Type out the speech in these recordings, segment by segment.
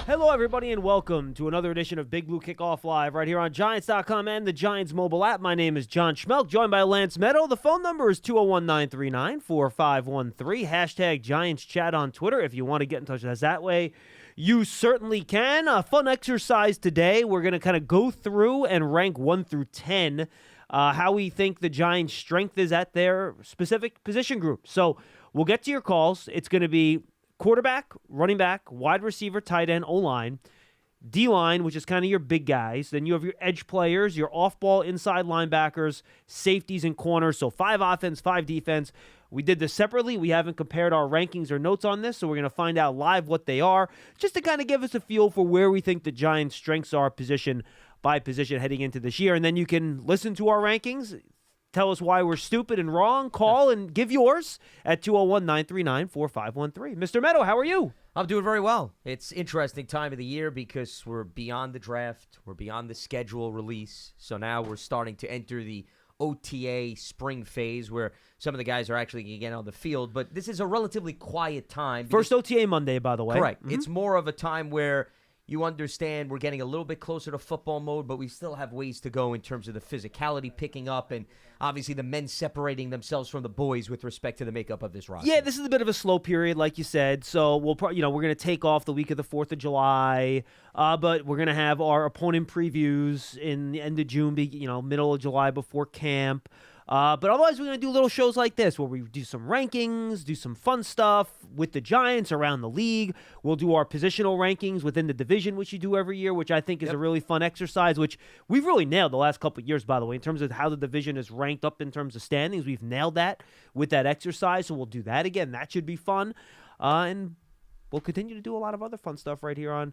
Hello, everybody, and welcome to another edition of Big Blue Kickoff Live right here on Giants.com and the Giants mobile app. My name is John Schmeelk, joined by Lance Medow. The phone number is 201-939-4513. Hashtag Giants Chat on Twitter. If you want to get in touch with us that way, you certainly can. A fun exercise today. We're going to kind of go through and rank 1 through 10 how we think the Giants' strength is at their specific position group. So we'll get to your calls. It's going to be quarterback, running back, wide receiver, tight end, O-line, D-line, which is kind of your big guys. Then you have your edge players, your off-ball inside linebackers, safeties, and corners. So 5 offense, 5 defense. We did this separately. We haven't compared our rankings or notes on this, so we're going to find out live what they are, just to kind of give us a feel for where we think the Giants' strengths are position by position heading into this year. And then you can listen to our rankings, tell us why we're stupid and wrong. Call and give yours at 201-939-4513. Mr. Medow, how are you? I'm doing very well. It's interesting time of the year because we're beyond the draft. We're beyond the schedule release. So now we're starting to enter the OTA spring phase where some of the guys are actually going to get on the field. But this is a relatively quiet time. First OTA Monday, by the way. Correct. Mm-hmm. It's more of a time where you understand we're getting a little bit closer to football mode, but we still have ways to go in terms of the physicality picking up and obviously the men separating themselves from the boys with respect to the makeup of this roster. Yeah, this is a bit of a slow period, like you said. So we're going to take off the week of the 4th of July, but we're going to have our opponent previews in the end of June, middle of July before camp. But otherwise, we're going to do little shows like this where we do some rankings, do some fun stuff with the Giants around the league. We'll do our positional rankings within the division, which you do every year, which I think is a really fun exercise, which we've really nailed the last couple of years, by the way, in terms of how the division is ranked up in terms of standings. We've nailed that with that exercise, so we'll do that again. That should be fun. And we'll continue to do a lot of other fun stuff right here on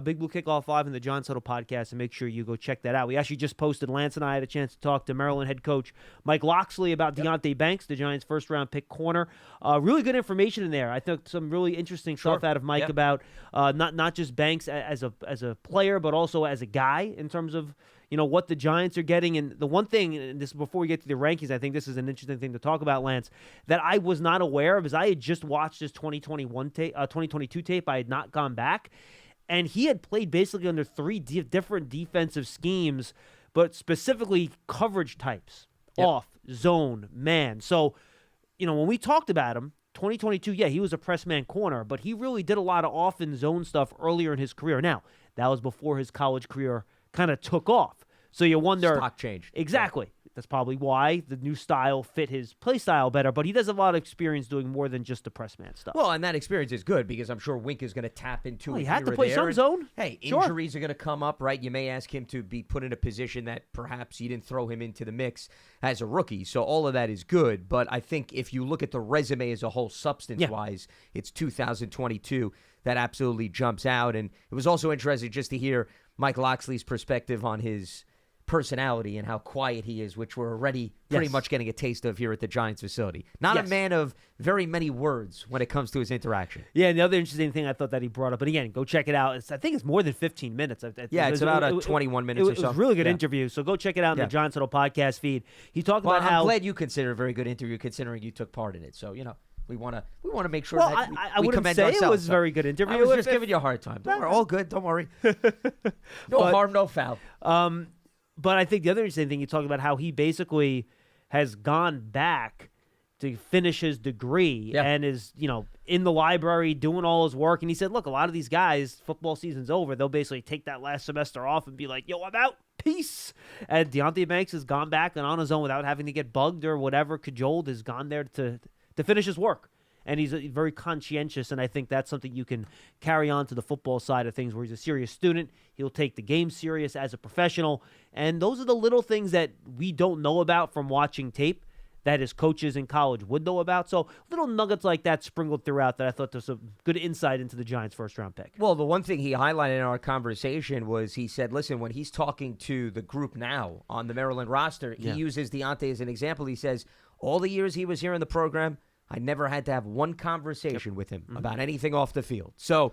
Big Blue Kickoff Live and the Giants Huddle podcast, and make sure you go check that out. We actually just posted, Lance and I had a chance to talk to Maryland head coach Mike Loxley about Deonte Banks, the Giants' first-round pick corner. Really good information in there. I think some really interesting stuff out of Mike about not just Banks as a player, but also as a guy in terms of what the Giants are getting. And the one thing, and this before we get to the rankings, I think this is an interesting thing to talk about, Lance, that I was not aware of is I had just watched his 2022 tape. I had not gone back. And he had played basically under 3 different defensive schemes, but specifically coverage types, off, zone, man. So, when we talked about him, 2022, he was a press man corner, but he really did a lot of off and zone stuff earlier in his career. Now, that was before his college career kind of took off. So you wonder. Stock changed. Exactly. Yeah. That's probably why the new style fit his play style better, but he does have a lot of experience doing more than just the press man stuff. Well, and that experience is good because I'm sure Wink is going to tap into it. He had to play some zone. Hey, injuries are going to come up, right? You may ask him to be put in a position that perhaps you didn't throw him into the mix as a rookie. So all of that is good, but I think if you look at the resume as a whole substance-wise, it's 2022 that absolutely jumps out. And it was also interesting just to hear Mike Loxley's perspective on his personality and how quiet he is, which we're already pretty much getting a taste of here at the Giants facility. Not a man of very many words when it comes to his interaction. Yeah, and the other interesting thing I thought that he brought up, and again, go check it out. I think it's more than 15 minutes. It's about 21 minutes or so. It was a really good interview, so go check it out in the Giants Huddle podcast feed. He talked about how... I'm glad you consider it a very good interview considering you took part in it, so, we want to make sure that I wouldn't commend say ourselves. It was a very good interview. I was just giving you a hard time. Don't worry, all good. Don't worry. No harm, no foul. But I think the other interesting thing, you talk about how he basically has gone back to finish his degree and is, in the library doing all his work. And he said, look, a lot of these guys, football season's over. They'll basically take that last semester off and be like, yo, I'm out. Peace. And Deonte Banks has gone back and on his own without having to get bugged or whatever, cajoled, has gone there to finish his work. And he's very conscientious, and I think that's something you can carry on to the football side of things where he's a serious student. He'll take the game serious as a professional. And those are the little things that we don't know about from watching tape that his coaches in college would know about. So little nuggets like that sprinkled throughout that I thought was a good insight into the Giants' first-round pick. Well, the one thing he highlighted in our conversation was he said, listen, when he's talking to the group now on the Maryland roster, he uses Deonte as an example. He says, all the years he was here in the program, I never had to have one conversation with him about anything off the field. So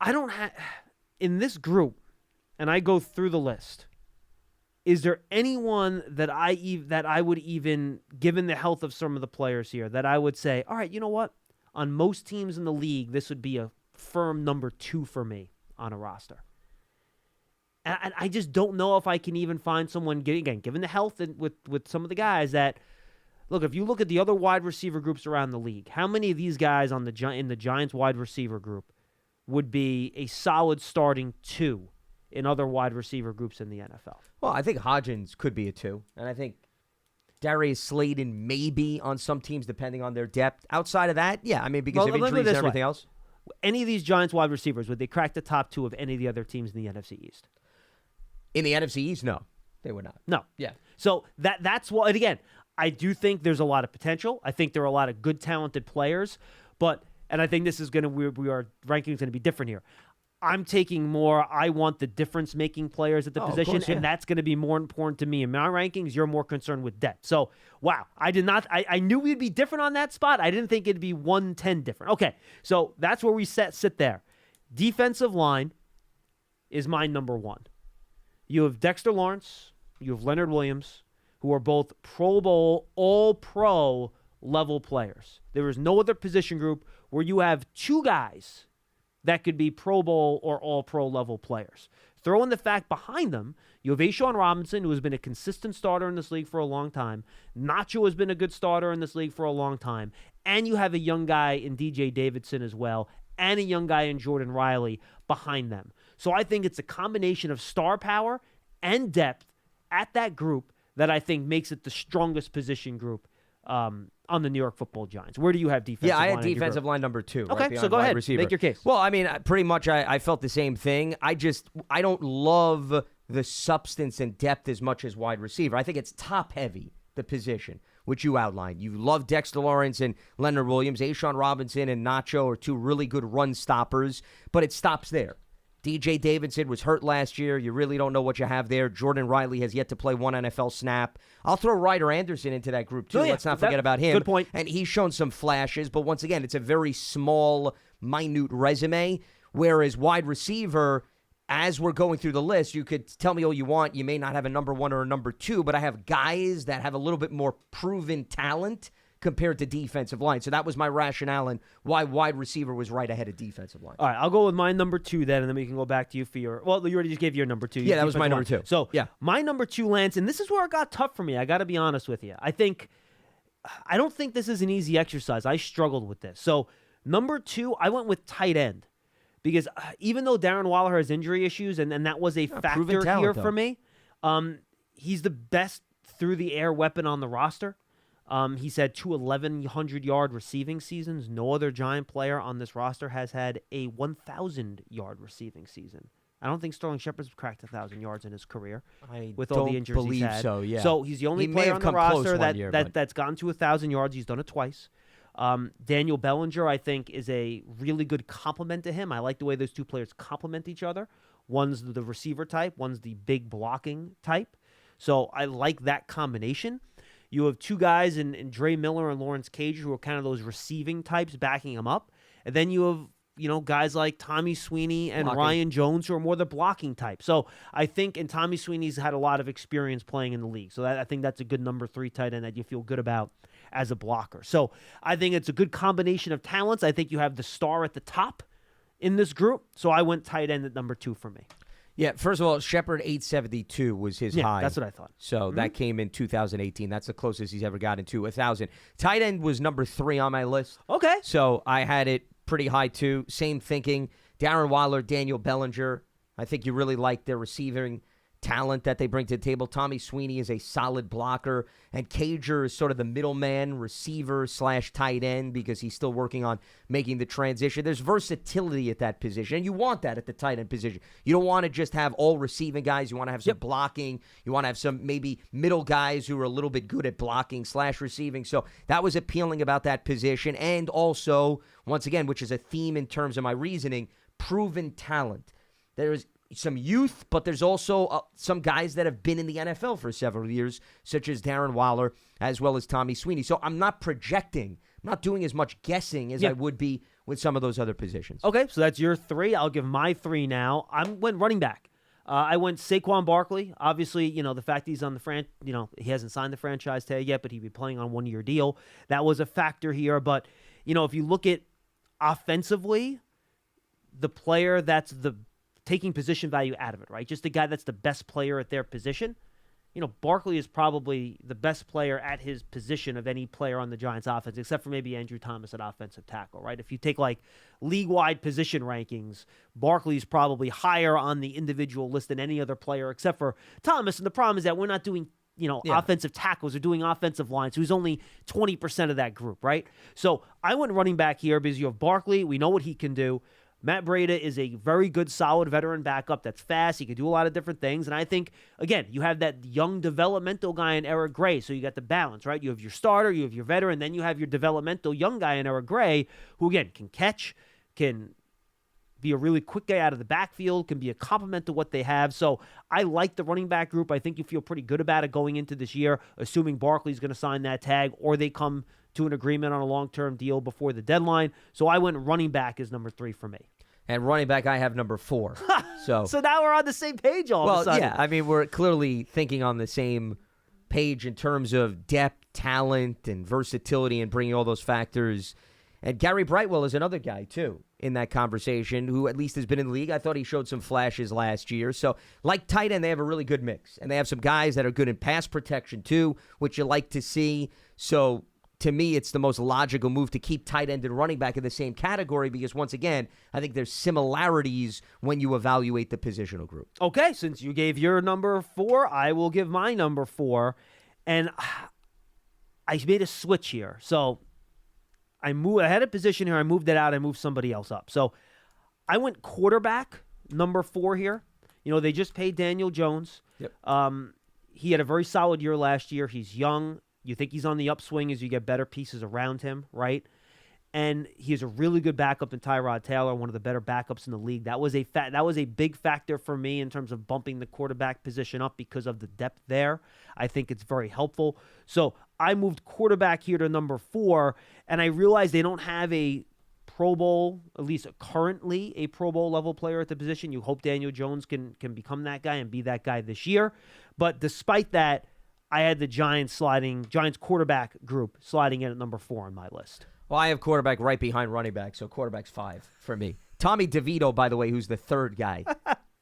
I don't have in this group, and I go through the list. Is there anyone that I would even, given the health of some of the players here, that I would say, all right, you know what? On most teams in the league, this would be a firm number 2 for me on a roster. And I just don't know if I can even find someone, again, given the health and with some of the guys that, look, if you look at the other wide receiver groups around the league, how many of these guys in the Giants wide receiver group would be a solid starting 2 in other wide receiver groups in the NFL? Well, I think Hodgins could be a 2, and I think Darius Slayton maybe on some teams depending on their depth. Outside of that, yeah, I mean, because of injuries and everything else. Any of these Giants wide receivers, would they crack the top 2 of any of the other teams in the NFC East? In the NFC East, no, they would not. No. Yeah. So that's what, and again, I do think there's a lot of potential. I think there are a lot of good, talented players, and I think this is going to, our ranking is going to be different here. I'm taking more, I want the difference-making players at the position, course, yeah. and that's going to be more important to me in my rankings. You're more concerned with depth. So, wow, I knew we'd be different on that spot. I didn't think it'd be 110 different. Okay, so that's where we sit there. Defensive line is my number 1. You have Dexter Lawrence, you have Leonard Williams, who are both Pro Bowl, all-pro level players. There is no other position group where you have 2 guys that could be Pro Bowl or all-pro level players. Throw in the fact behind them, you have A'Shawn Robinson, who has been a consistent starter in this league for a long time. Nacho has been a good starter in this league for a long time. And you have a young guy in DJ Davidson as well, and a young guy in Jordan Riley behind them. So I think it's a combination of star power and depth at that group that I think makes it the strongest position group on the New York Football Giants. Where do you have defensive line? Yeah, I had defensive line number 2. Okay, right so go ahead. Receiver. Make your case. Well, I mean, pretty much I felt the same thing. I don't love the substance and depth as much as wide receiver. I think it's top-heavy, the position, which you outlined. You love Dexter Lawrence and Leonard Williams. A'Shawn Robinson and Nacho are 2 really good run stoppers, but it stops there. DJ Davidson was hurt last year. You really don't know what you have there. Jordan Riley has yet to play 1 NFL snap. I'll throw Ryder Anderson into that group, too. Oh, yeah. Let's not forget about him. Good point. And he's shown some flashes, but once again, it's a very small, minute resume, whereas wide receiver, as we're going through the list, you could tell me all you want. You may not have a number 1 or a number 2, but I have guys that have a little bit more proven talent compared to defensive line. So that was my rationale and why wide receiver was right ahead of defensive line. All right, I'll go with my number 2 then, and then we can go back to you for your... Well, you already just gave your number 2. Yeah, that was my number 2. So, yeah, my number 2, Lance, and this is where it got tough for me. I got to be honest with you. I don't think this is an easy exercise. I struggled with this. So, number 2, I went with tight end. Because even though Darren Waller has injury issues, and that was a factor here for me, he's the best through-the-air weapon on the roster. He's had 2 1,100-yard receiving seasons. No other Giant player on this roster has had a 1,000-yard receiving season. I don't think Sterling Shepard's cracked 1,000 yards in his career with all the injuries he's had. So, yeah. So he's the only player on the roster that's gotten to 1,000 yards. He's done it twice. Daniel Bellinger, I think, is a really good complement to him. I like the way those 2 players complement each other. One's the receiver type. One's the big blocking type. So I like that combination. You have 2 guys in Dre Miller and Lawrence Cage who are kind of those receiving types backing him up. And then you have, guys like Tommy Sweeney and Ryan Jones who are more the blocking type. So I think, and Tommy Sweeney's had a lot of experience playing in the league. So I think that's a good number 3 tight end that you feel good about as a blocker. So I think it's a good combination of talents. I think you have the star at the top in this group. So I went tight end at number 2 for me. Yeah, first of all, Shepard 872 was his high. That's what I thought. So that came in 2018. That's the closest he's ever gotten to 1,000. Tight end was number 3 on my list. Okay. So I had it pretty high too. Same thinking. Darren Waller, Daniel Bellinger. I think you really like their receiving talent that they bring to the table. Tommy Sweeney is a solid blocker, and Cager is sort of the middleman receiver / tight end because he's still working on making the transition. There's versatility at that position, and you want that at the tight end position. You don't want to just have all receiving guys. You want to have some blocking. You want to have some maybe middle guys who are a little bit good at blocking / receiving. So that was appealing about that position, and also, once again, which is a theme in terms of my reasoning, proven talent. There's some youth, but there's also some guys that have been in the NFL for several years, such as Darren Waller, as well as Tommy Sweeney. So I'm not projecting. I'm not doing as much guessing as I would be with some of those other positions. Okay, so that's your 3. I'll give my 3 now. I went running back. I went Saquon Barkley. Obviously, the fact he's on the he hasn't signed the franchise tag yet, but he'd be playing on a 1-year deal. That was a factor here. But, if you look at offensively, the player that's taking position value out of it, right? Just the guy that's the best player at their position. Barkley is probably the best player at his position of any player on the Giants offense, except for maybe Andrew Thomas at offensive tackle, right? If you take like league-wide position rankings, Barkley's probably higher on the individual list than any other player except for Thomas. And the problem is that we're not doing, offensive tackles. We're doing offensive lines, who's only 20% of that group, right? So I went running back here because you have Barkley. We know what he can do. Matt Breida is a very good, solid veteran backup that's fast. He can do a lot of different things. And I think, again, you have that young developmental guy in Eric Gray, so you got the balance, right? You have your starter, you have your veteran, then you have your developmental young guy in Eric Gray who, again, can catch, can be a really quick guy out of the backfield, can be a complement to what they have. So I like the running back group. I think you feel pretty good about it going into this year, assuming Barkley's going to sign that tag or they come to an agreement on a long-term deal before the deadline. So I went running back as number 3 for me. And running back, I have number 4. So now we're on the same page all of a sudden. Yeah, I mean, we're clearly thinking on the same page in terms of depth, talent, and versatility and bringing all those factors. And Gary Brightwell is another guy, too, in that conversation, who at least has been in the league. I thought he showed some flashes last year. So, like tight end, they have a really good mix. And they have some guys that are good in pass protection, too, which you like to see. So, to me, it's the most logical move to keep tight end and running back in the same category because, once again, I think there's similarities when you evaluate the positional group. Okay, since you gave your number 4, I will give my number 4. And I made a switch here. So I had a position here. I moved it out. I moved somebody else up. So I went quarterback, number 4 here. They just paid Daniel Jones. Yep. He had a very solid year last year. He's young. You think he's on the upswing as you get better pieces around him, right? And he is a really good backup in Tyrod Taylor, one of the better backups in the league. That was a big factor for me in terms of bumping the quarterback position up because of the depth there. I think it's very helpful. So I moved quarterback here to number 4, and I realized they don't have a Pro Bowl, at least currently a Pro Bowl level player at the position. You hope Daniel Jones can become that guy and be that guy this year. But despite that, I had the Giants quarterback group sliding in at number 4 on my list. Well, I have quarterback right behind running back, so quarterback's 5 for me. Tommy DeVito, by the way, who's the 3rd guy.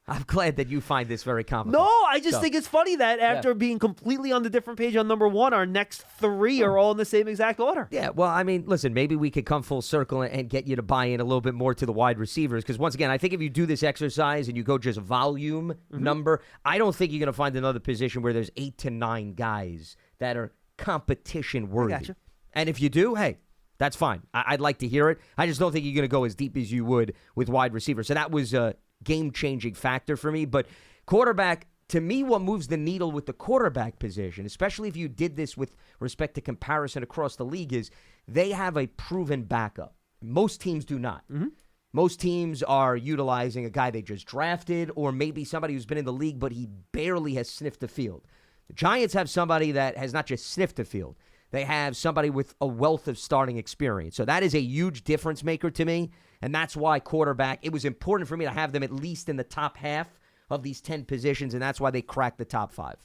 I'm glad that you find this very complicated. No, I just think it's funny that after being completely on the different page on number 1, our next 3 are all in the same exact order. Yeah, well, I mean, listen, maybe we could come full circle and get you to buy in a little bit more to the wide receivers because, once again, I think if you do this exercise and you go just volume number, I don't think you're going to find another position where there's 8 to 9 guys that are competition worthy. I gotcha. And if you do, hey, that's fine. I'd like to hear it. I just don't think you're going to go as deep as you would with wide receivers. So that was a game-changing factor for me. But quarterback, to me, what moves the needle with the quarterback position, especially if you did this with respect to comparison across the league, is they have a proven backup. Most teams do not. Mm-hmm. Most teams are utilizing a guy they just drafted or maybe somebody who's been in the league, but he barely has sniffed the field. The Giants have somebody that has not just sniffed the field. They have somebody with a wealth of starting experience. So that is a huge difference maker to me, and that's why quarterback, it was important for me to have them at least in the top half of these 10 positions, and that's why they cracked the top 5.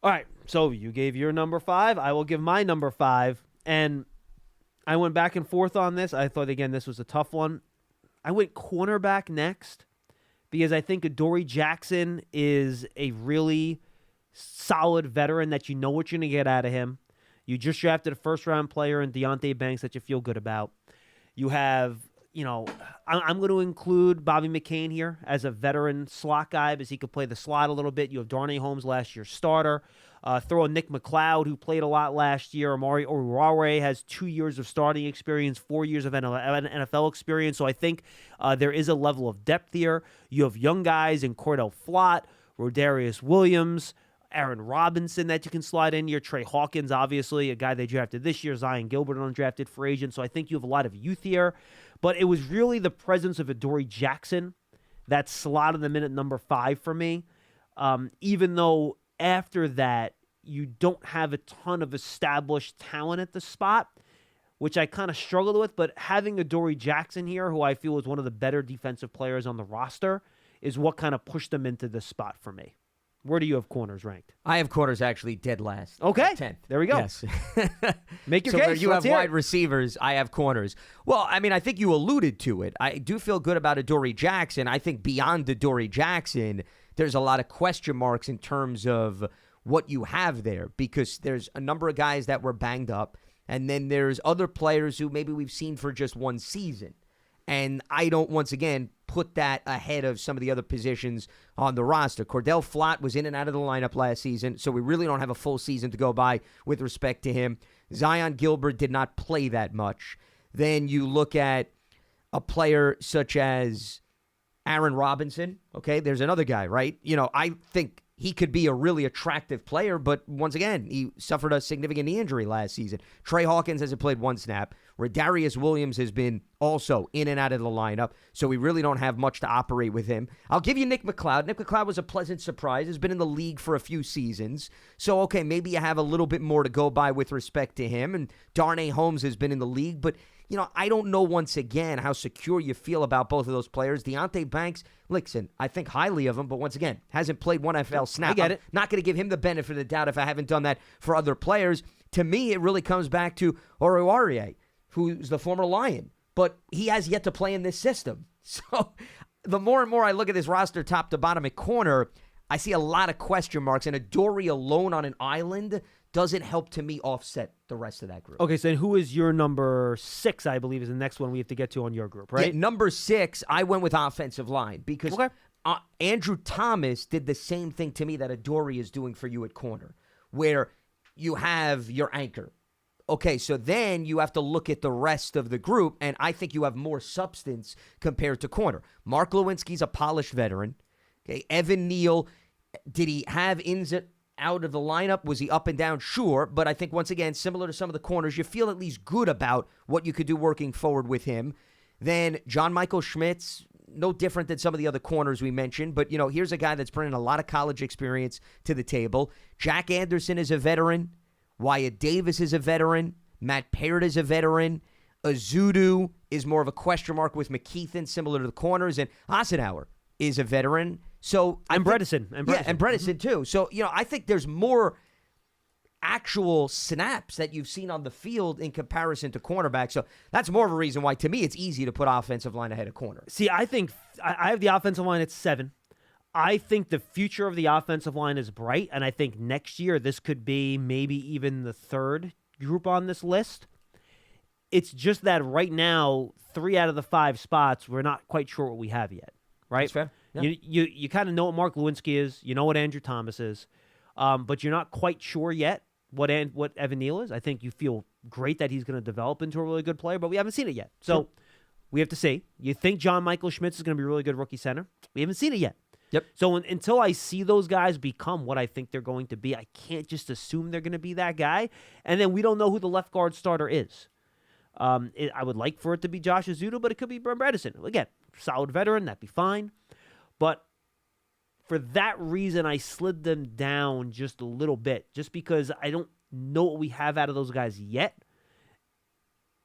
All right, so you gave your number 5. I will give my number 5, and I went back and forth on this. I thought, again, this was a tough one. I went cornerback next because I think Adoree Jackson is a really solid veteran that you know what you're going to get out of him. You just drafted a first-round player in Deonte Banks that you feel good about. You have, I'm going to include Bobby McCain here as a veteran slot guy because he could play the slot a little bit. You have Darnay Holmes, last year's starter. Throw in Nick McLeod, who played a lot last year. Amari Oruwariye has 2 years of starting experience, 4 years of NFL experience. So I think there is a level of depth here. You have young guys in Cordell Flott, Rodarius Williams, Aaron Robinson that you can slide in here. Trey Hawkins, obviously, a guy they drafted this year. Zion Gilbert, an undrafted free agent. So I think you have a lot of youth here. But it was really the presence of Adoree Jackson that slotted them in at number 5 for me. Even though after that, you don't have a ton of established talent at the spot. which I kind of struggled with, but having Adoree Jackson here, who I feel is one of the better defensive players on the roster, is what kind of pushed them into this spot for me. Where do you have corners ranked? I have corners actually dead last. Okay. 10th. There we go. Yes. Make your so case. where you Let's have hear wide it. receivers, I have corners. Well, I mean, I think you alluded to it. I do feel good about Adoree Jackson. I think beyond Adoree Jackson, there's a lot of question marks in terms of what you have there, because there's a number of guys that were banged up, and then there's other players who maybe we've seen for just one season. And I don't, once again, put that ahead of some of the other positions on the roster. Cordell Flott was in and out of the lineup last season, so we really don't have a full season to go by with respect to him. Zion Gilbert did not play that much. Then you look at a player such as Aaron Robinson. Okay, there's another guy, right? I think he could be a really attractive player, but once again, he suffered a significant knee injury last season. Trey Hawkins hasn't played one snap. Redarius Williams has been also in and out of the lineup, so we really don't have much to operate with him. I'll give you Nick McLeod. Nick McLeod was a pleasant surprise. Has been in the league for a few seasons. So, okay, maybe you have a little bit more to go by with respect to him. And Darnay Holmes has been in the league, but I don't know, once again, how secure you feel about both of those players. Deonte Banks, listen, I think highly of him, but once again, hasn't played one NFL snap. I get it. I'm not going to give him the benefit of the doubt if I haven't done that for other players. To me, it really comes back to Oruwariye, who's the former Lion, but he has yet to play in this system. So the more and more I look at this roster top to bottom at corner, I see a lot of question marks, and Adoree alone on an island doesn't help to me offset the rest of that group. Okay, so who is your number 6, I believe, is the next one we have to get to on your group, right? Yeah, number 6, I went with offensive line because Andrew Thomas did the same thing to me that Adoree is doing for you at corner, where you have your anchor. Okay, so then you have to look at the rest of the group, and I think you have more substance compared to corner. Mark Lewinsky's a polished veteran. Okay, Evan Neal, did he have ins and out of the lineup? Was he up and down? Sure, but I think, once again, similar to some of the corners, you feel at least good about what you could do working forward with him. Then John Michael Schmitz, no different than some of the other corners we mentioned, but, here's a guy that's bringing a lot of college experience to the table. Jack Anderson is a veteran. Wyatt Davis is a veteran. Matt Parrott is a veteran. Azudu is more of a question mark with McKeithen, similar to the corners, and Eisenhower is a veteran. So And Bredesen. And Bredesen too. So, I think there's more actual snaps that you've seen on the field in comparison to cornerback. So that's more of a reason why, to me, it's easy to put offensive line ahead of corner. See, I think I have the offensive line at 7. I think the future of the offensive line is bright, and I think next year this could be maybe even the 3rd group on this list. It's just that right now, 3 out of the 5 spots, we're not quite sure what we have yet, right? That's fair. Yeah. You kind of know what Mark Lewinsky is. You know what Andrew Thomas is. But you're not quite sure yet what Evan Neal is. I think you feel great that he's going to develop into a really good player, but we haven't seen it yet. So we have to see. You think John Michael Schmitz is going to be a really good rookie center. We haven't seen it yet. Yep. So until I see those guys become what I think they're going to be, I can't just assume they're going to be that guy. And then we don't know who the left guard starter is. I would like for it to be Josh Azudu, but it could be Bredesen. Again, solid veteran, that'd be fine. But for that reason, I slid them down just a little bit, just because I don't know what we have out of those guys yet.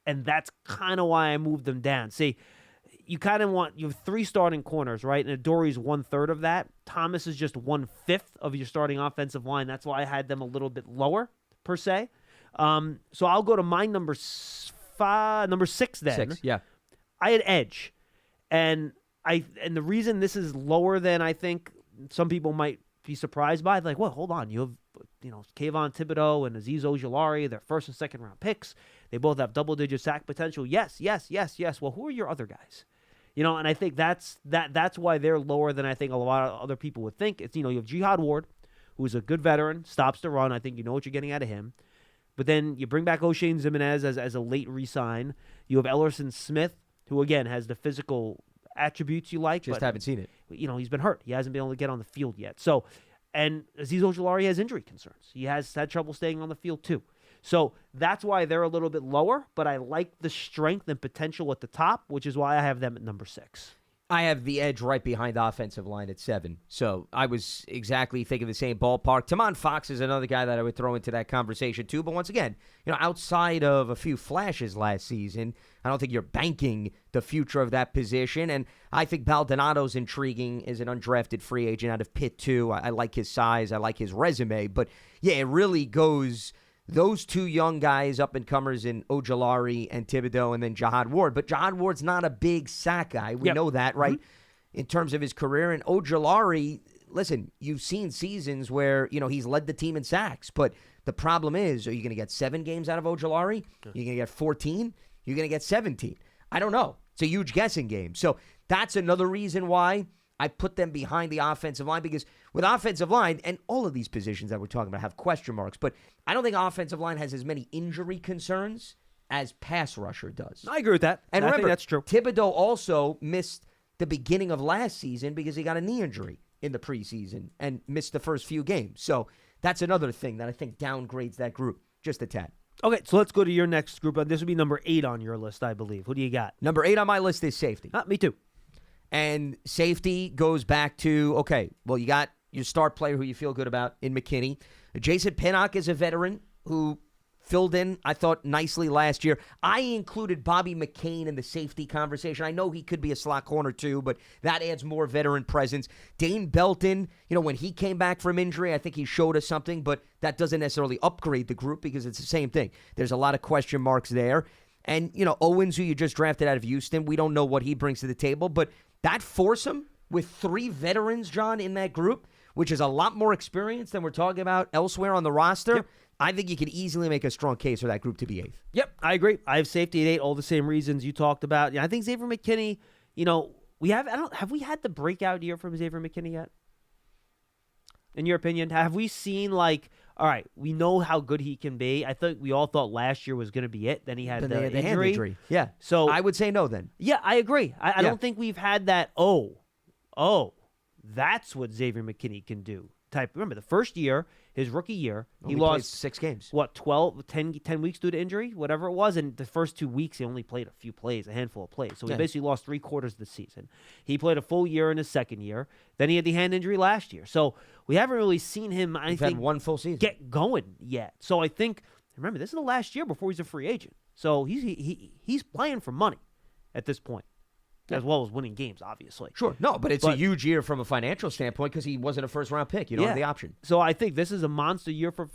And that's kind of why I moved them down. See, you have 3 starting corners, right? And Adoree's 1/3 of that. Thomas is just 1/5 of your starting offensive line. That's why I had them a little bit lower, per se. So I'll go to my number 6 then. 6, yeah. I had edge. And the reason this is lower than I think some people might be surprised by, like, well, hold on. You have, Kayvon Thibodeau and Azeez Ojulari, their 1st and 2nd round picks. They both have double-digit sack potential. Yes. Well, who are your other guys? And I think that's why they're lower than I think a lot of other people would think. It's, you have Jihad Ward, who's a good veteran, stops the run. I think you know what you're getting out of him. But then you bring back O'Shane Zimenez as a late re-sign. You have Ellerson Smith, who, again, has the physical attributes you like. Just haven't seen it. He's been hurt. He hasn't been able to get on the field yet. So, and Azeez Ojulari has injury concerns. He has had trouble staying on the field too. So that's why they're a little bit lower, but I like the strength and potential at the top, which is why I have them at number 6. I have the edge right behind the offensive line at 7. So I was exactly thinking the same ballpark. Tamon Fox is another guy that I would throw into that conversation too. But once again, outside of a few flashes last season, I don't think you're banking the future of that position. And I think Baldonado's intriguing as an undrafted free agent out of Pitt too. I like his size. I like his resume. But yeah, it really goes those two young guys, up-and-comers in Ojulari and Thibodeau, and then Jihad Ward. But Jihad Ward's not a big sack guy. We know that, right, in terms of his career. And Ojulari, listen, you've seen seasons where, he's led the team in sacks. But the problem is, are you going to get 7 games out of Ojulari? You're going to get 14? You're going to get 17? I don't know. It's a huge guessing game. So that's another reason why I put them behind the offensive line, because with offensive line, and all of these positions that we're talking about have question marks, but I don't think offensive line has as many injury concerns as pass rusher does. I agree with that. And I remember, think that's true. Thibodeau also missed the beginning of last season because he got a knee injury in the preseason and missed the first few games. So that's another thing that I think downgrades that group just a tad. Okay, so let's go to your next group. This would be number 8 on your list, I believe. Who do you got? Number 8 on my list is safety. Me too. And safety goes back to, okay, well, you got your star player who you feel good about in McKinney. Jason Pinnock is a veteran who filled in, I thought, nicely last year. I included Bobby McCain in the safety conversation. I know he could be a slot corner too, but that adds more veteran presence. Dane Belton, when he came back from injury, I think he showed us something, but that doesn't necessarily upgrade the group because it's the same thing. There's a lot of question marks there. And, Owens, who you just drafted out of Houston, we don't know what he brings to the table, but that foursome with 3 veterans, John, in that group, which is a lot more experience than we're talking about elsewhere on the roster, I think you could easily make a strong case for that group to be 8th. Yep, I agree. I have safety at 8, all the same reasons you talked about. I think Xavier McKinney, have we had the breakout year from Xavier McKinney yet? In your opinion, have we seen all right, we know how good he can be. I think we all thought last year was going to be it. Then he had the hand injury. Yeah. So I would say no then. Yeah, I agree. I don't think we've had that, that's what Xavier McKinney can do type. Remember, the first year, his rookie year, he lost 6 games. What, 10 weeks due to injury, whatever it was. And the first 2 weeks, he only played a handful of plays. So he basically lost 3/4 of the season. He played a full year in his second year. Then he had the hand injury last year. So we haven't really seen him, I think, had one full season, get going yet. So I think, remember, this is the last year before he's a free agent. So he's playing for money at this point. As well as winning games, obviously. Sure. No, but it's a huge year from a financial standpoint because he wasn't a first-round pick. You don't have the option. So I think this is a monster year for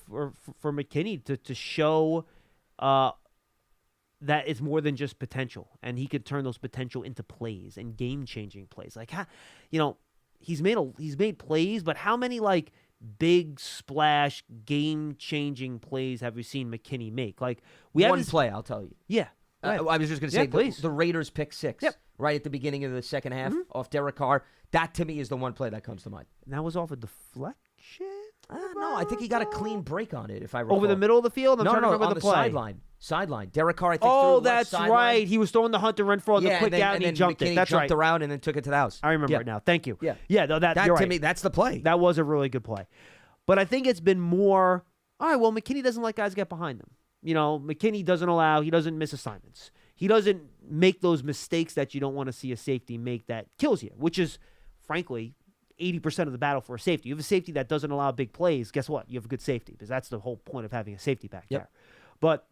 McKinney to show that it's more than just potential. And he could turn those potential into plays and game-changing plays. He's made plays, but how many, big splash, game-changing plays have we seen McKinney make? One play, I'll tell you. Yeah. I was just going to say, the Raiders pick 6 right at the beginning of the second half off Derek Carr. That, to me, is the one play that comes to mind. And that was off a deflection? No, I think he got a clean break on it, if I recall. Over the middle of the field? I'm trying to remember on the play. Sideline. Derek Carr, I think, threw that's sideline. Right. He was throwing the Hunter Renfrow the quick out, and he jumped McKinney it. That's jumped right. around and then took it to the house. I remember it now. Thank you. Yeah. No, that you're right. To me, that's the play. That was a really good play. But I think it's been more, all right, well, McKinney doesn't let guys get behind him. McKinney he doesn't miss assignments. He doesn't make those mistakes that you don't want to see a safety make that kills you, which is, frankly, 80% of the battle for a safety. You have a safety that doesn't allow big plays. Guess what? You have a good safety because that's the whole point of having a safety back there. But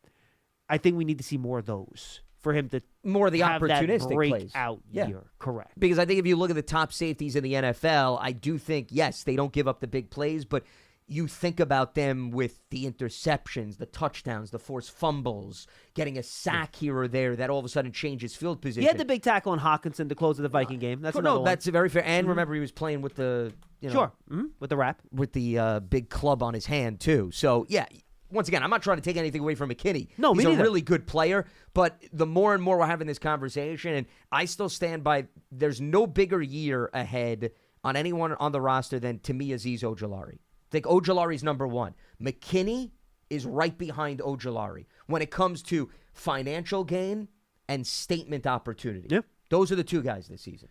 I think we need to see more of those for him to more of the have opportunistic that plays. breakout year. Correct. Because I think if you look at the top safeties in the NFL, I do think, yes, they don't give up the big plays, but you think about them with the interceptions, the touchdowns, the forced fumbles, getting a sack here or there that all of a sudden changes field position. He had the big tackle on Hawkinson to close the Viking game. That's another one. That's very fair. And remember, he was playing with the with the wrap, with the big club on his hand too. So yeah. Once again, I'm not trying to take anything away from McKinney. No, he's me a neither. really good player, but the more and more we're having this conversation, and I still stand by, there's no bigger year ahead on anyone on the roster than, to me, Azeez Ojulari. I think Ojulari's number 1. McKinney is right behind Ojulari when it comes to financial gain and statement opportunity. Yeah. Those are the 2 guys this season.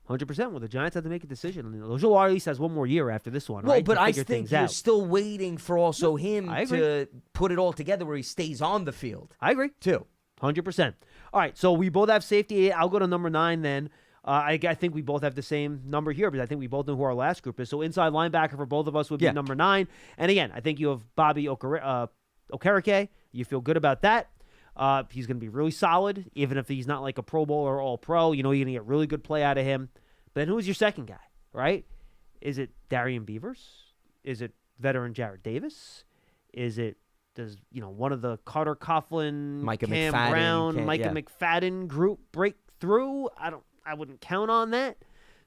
100%. Well, the Giants have to make a decision. Ojulari at least has one more year after this one, well, right? But I think you're still waiting for also him to put it all together where he stays on the field. I agree. Too. 100%. All right, so we both have safety. I'll go to number 9 then. I think we both have the same number here, but I think we both know who our last group is. So inside linebacker for both of us would be number 9. And again, I think you have Bobby Okereke. You feel good about that. He's going to be really solid, even if he's not like a Pro Bowler or All-Pro. You know you're going to get really good play out of him. But then who's your second guy, right? Is it Darian Beavers? Is it veteran Jarrett Davis? Does one of the Carter Coughlin, Cam Brown, Micah McFadden group break through? I wouldn't count on that.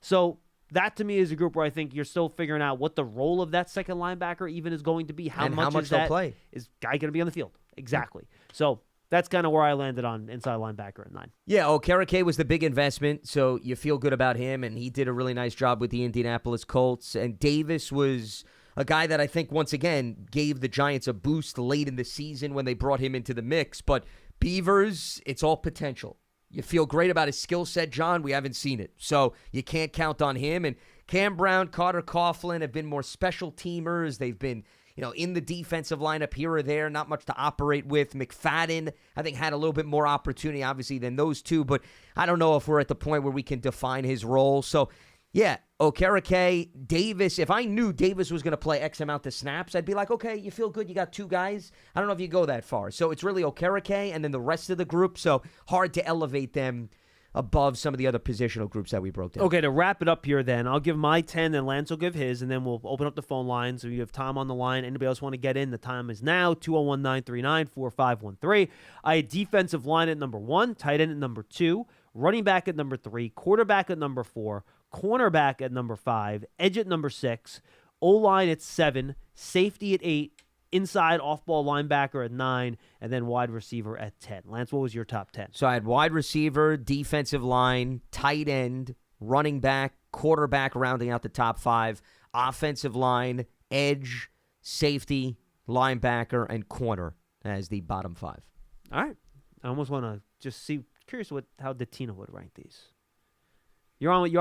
So that to me is a group where I think you're still figuring out what the role of that second linebacker even is going to be. How much they'll play. Is guy going to be on the field? Exactly. So that's kind of where I landed on inside linebacker at 9. Yeah, Okereke was the big investment, so you feel good about him, and he did a really nice job with the Indianapolis Colts. And Davis was a guy that I think, once again, gave the Giants a boost late in the season when they brought him into the mix. But Beavers, it's all potential. You feel great about his skill set, John. We haven't seen it, so you can't count on him. And Cam Brown, Carter Coughlin have been more special teamers. They've been in the defensive lineup here or there, not much to operate with. McFadden, I think, had a little bit more opportunity, obviously, than those two, but I don't know if we're at the point where we can define his role. So, yeah, Okereke, Davis. If I knew Davis was going to play X amount of snaps, I'd be like, okay, you feel good, you got 2 guys. I don't know if you go that far. So it's really Okereke and then the rest of the group, so hard to elevate them above some of the other positional groups that we broke down. Okay, to wrap it up here then, I'll give my 10, then Lance will give his, and then we'll open up the phone lines. So you have Tom on the line. Anybody else want to get in? The time is now, 201-939-4513. I had defensive line at number 1, tight end at number 2, running back at number 3, quarterback at number 4, cornerback at number 5, edge at number 6, O-line at 7, safety at 8, inside off-ball linebacker at 9, and then wide receiver at 10. Lance, what was your top 10? So I had wide receiver, defensive line, tight end, running back, quarterback rounding out the top 5, offensive line, edge, safety, linebacker, and corner as the bottom 5. All right. I almost want to just curious how Tina would rank these. You're on with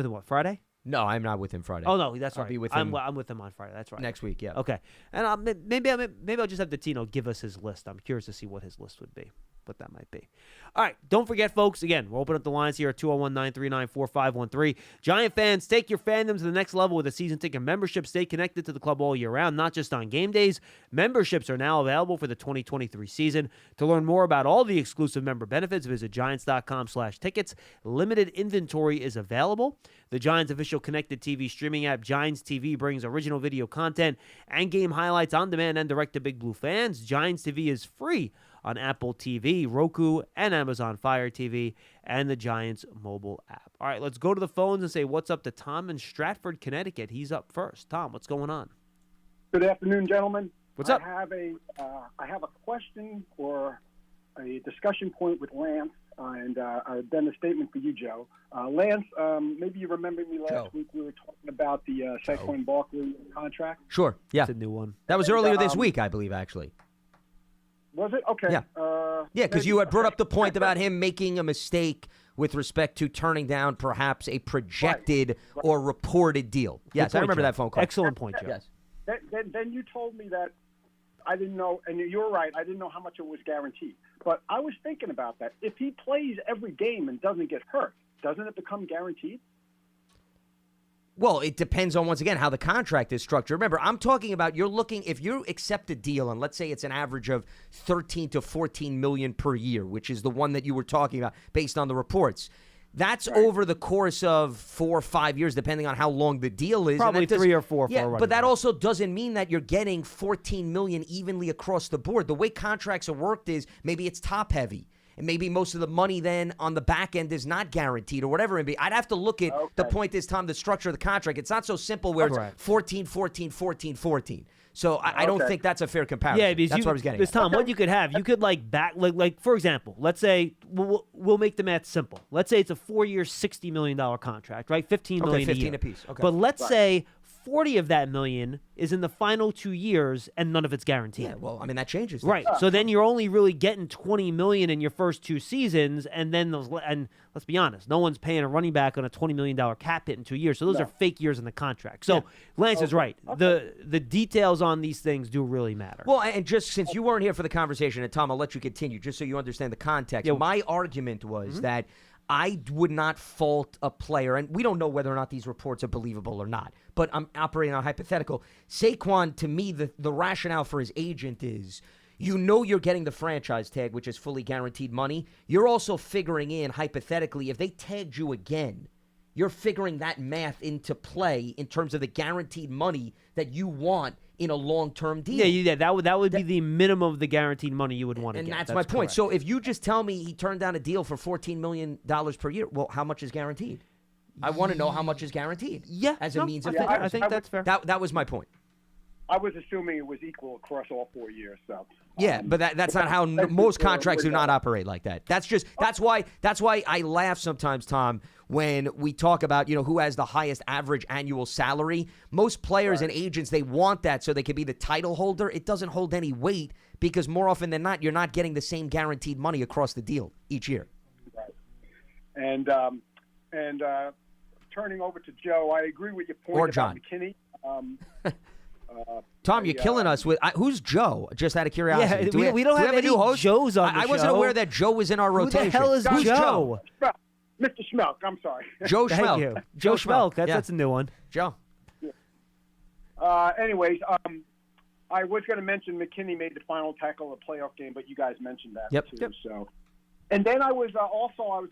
him what, Friday? No, I'm not with him Friday. Oh no, that's right. I'll be with him. I'm with him on Friday. That's right. Next week, yeah. Okay, and maybe I'll just have Tino give us his list. I'm curious to see what his list would be, what that might be. All right, don't forget, folks. Again, we'll open up the lines here at 201-939-4513. Giant fans, take your fandom to the next level with a season ticket membership. Stay connected to the club all year round, not just on game days. Memberships are now available for the 2023 season. To learn more about all the exclusive member benefits, visit Giants.com/tickets. Limited inventory is available. The Giants' official connected TV streaming app, Giants TV, brings original video content and game highlights on demand and direct to Big Blue fans. Giants TV is free on Apple TV, Roku, and Amazon Fire TV, and the Giants mobile app. All right, let's go to the phones and say what's up to Tom in Stratford, Connecticut. He's up first. Tom, what's going on? Good afternoon, gentlemen. What's up? I have a question or a discussion point with Lance, and then a statement for you, Joe. Lance, maybe you remember me last week. We were talking about the Saquon Barkley contract. Sure, yeah. It's a new one. That was earlier this week, I believe, actually. Was it? Okay. Yeah, because you had brought up the point about him making a mistake with respect to turning down perhaps a projected or reported deal. Yes, point, I remember Joe. that phone call. Excellent point, Joe. Yes. Then you told me that I didn't know, and you're right, I didn't know how much it was guaranteed. But I was thinking about that. If he plays every game and doesn't get hurt, doesn't it become guaranteed? Well, it depends on, once again, how the contract is structured. Remember, I'm talking about if you accept a deal, and let's say it's an average of $13 to $14 million per year, which is the one that you were talking about based on the reports. That's right. Over the course of 4 or 5 years, depending on how long the deal is. Probably 3 or 4. Yeah, but that also doesn't mean that you're getting $14 million evenly across the board. The way contracts are worked is maybe it's top heavy. And maybe most of the money then on the back end is not guaranteed or whatever it may be. I'd have to look at the point is, Tom, the structure of the contract. It's not so simple where it's 14, 14, 14, 14. So I don't think that's a fair comparison. Yeah, because that's what I was getting at. Tom, what you could have, you could like for example, let's say we'll make the math simple. Let's say it's a 4-year, $60 million contract, right? $15 million 15 a year. apiece. Okay. But let's say 40 of that million is in the final 2 years and none of it's guaranteed. Yeah, well, I mean, that changes things. Right. So then you're only really getting $20 million in your first 2 seasons, and then and let's be honest, no one's paying a running back on a $20 million cap hit in 2 years. So those are fake years in the contract. So Lance is right. The details on these things do really matter. Well, and just since you weren't here for the conversation, and Tom, I'll let you continue just so you understand the context. My argument was that I would not fault a player, and we don't know whether or not these reports are believable or not, but I'm operating on a hypothetical. Saquon, to me, the rationale for his agent is, you're getting the franchise tag, which is fully guaranteed money. You're also figuring in, hypothetically, if they tagged you again, you're figuring that math into play in terms of the guaranteed money that you want in a long-term deal. Yeah, that would be the minimum of the guaranteed money you would want to get. And that's my point. Correct. So if you just tell me he turned down a deal for $14 million per year, well, how much is guaranteed? I want to know how much is guaranteed. Yeah, as a means of figuring. I think that's fair. That was my point. I was assuming it was equal across all 4 years. So yeah, but that's not how most contracts do not operate like that. That's why I laugh sometimes, Tom, when we talk about who has the highest average annual salary. Most players and agents, they want that so they could be the title holder. It doesn't hold any weight because more often than not, you're not getting the same guaranteed money across the deal each year. Right. And turning over to Joe, I agree with your point or about John. McKinney. Tom, you're killing us with who's Joe? Just out of curiosity. Yeah, we don't have a any new host? Joes on the I wasn't show. aware that Joe was in our rotation. Who the hell is Who's Joe? Mr. Schmeelk, I'm sorry. Joe Thank Schmeelk. you. Joe Schmeelk. That's a new one. Joe. Anyways, I was going to mention McKinney made the final tackle of the playoff game, but you guys mentioned that too. So, and then I was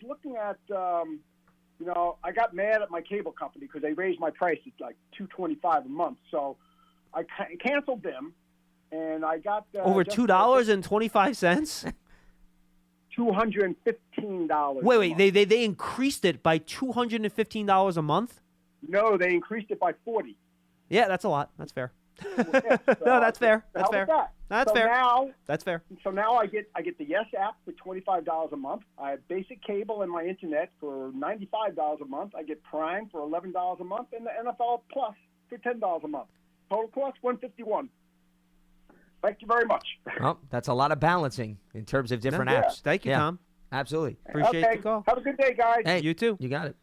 looking at, I got mad at my cable company because they raised my price at like $225 a month. So I canceled them, and I got over $2.25. $215. Wait, they increased it by $215 a month? No, they increased it by 40. Yeah, that's a lot. That's fair. Yeah, so No, that's fair. That's fair. That's so fair. Now, that's fair. So now I get the Yes app for $25 a month. I have basic cable and my internet for $95 a month. I get Prime for $11 a month, and the NFL Plus for $10 a month. Total cost $151. Thank you very much. Well, that's a lot of balancing in terms of different apps. Thank you, Tom. Absolutely. Appreciate the call. Have a good day, guys. Hey, you too. You got it.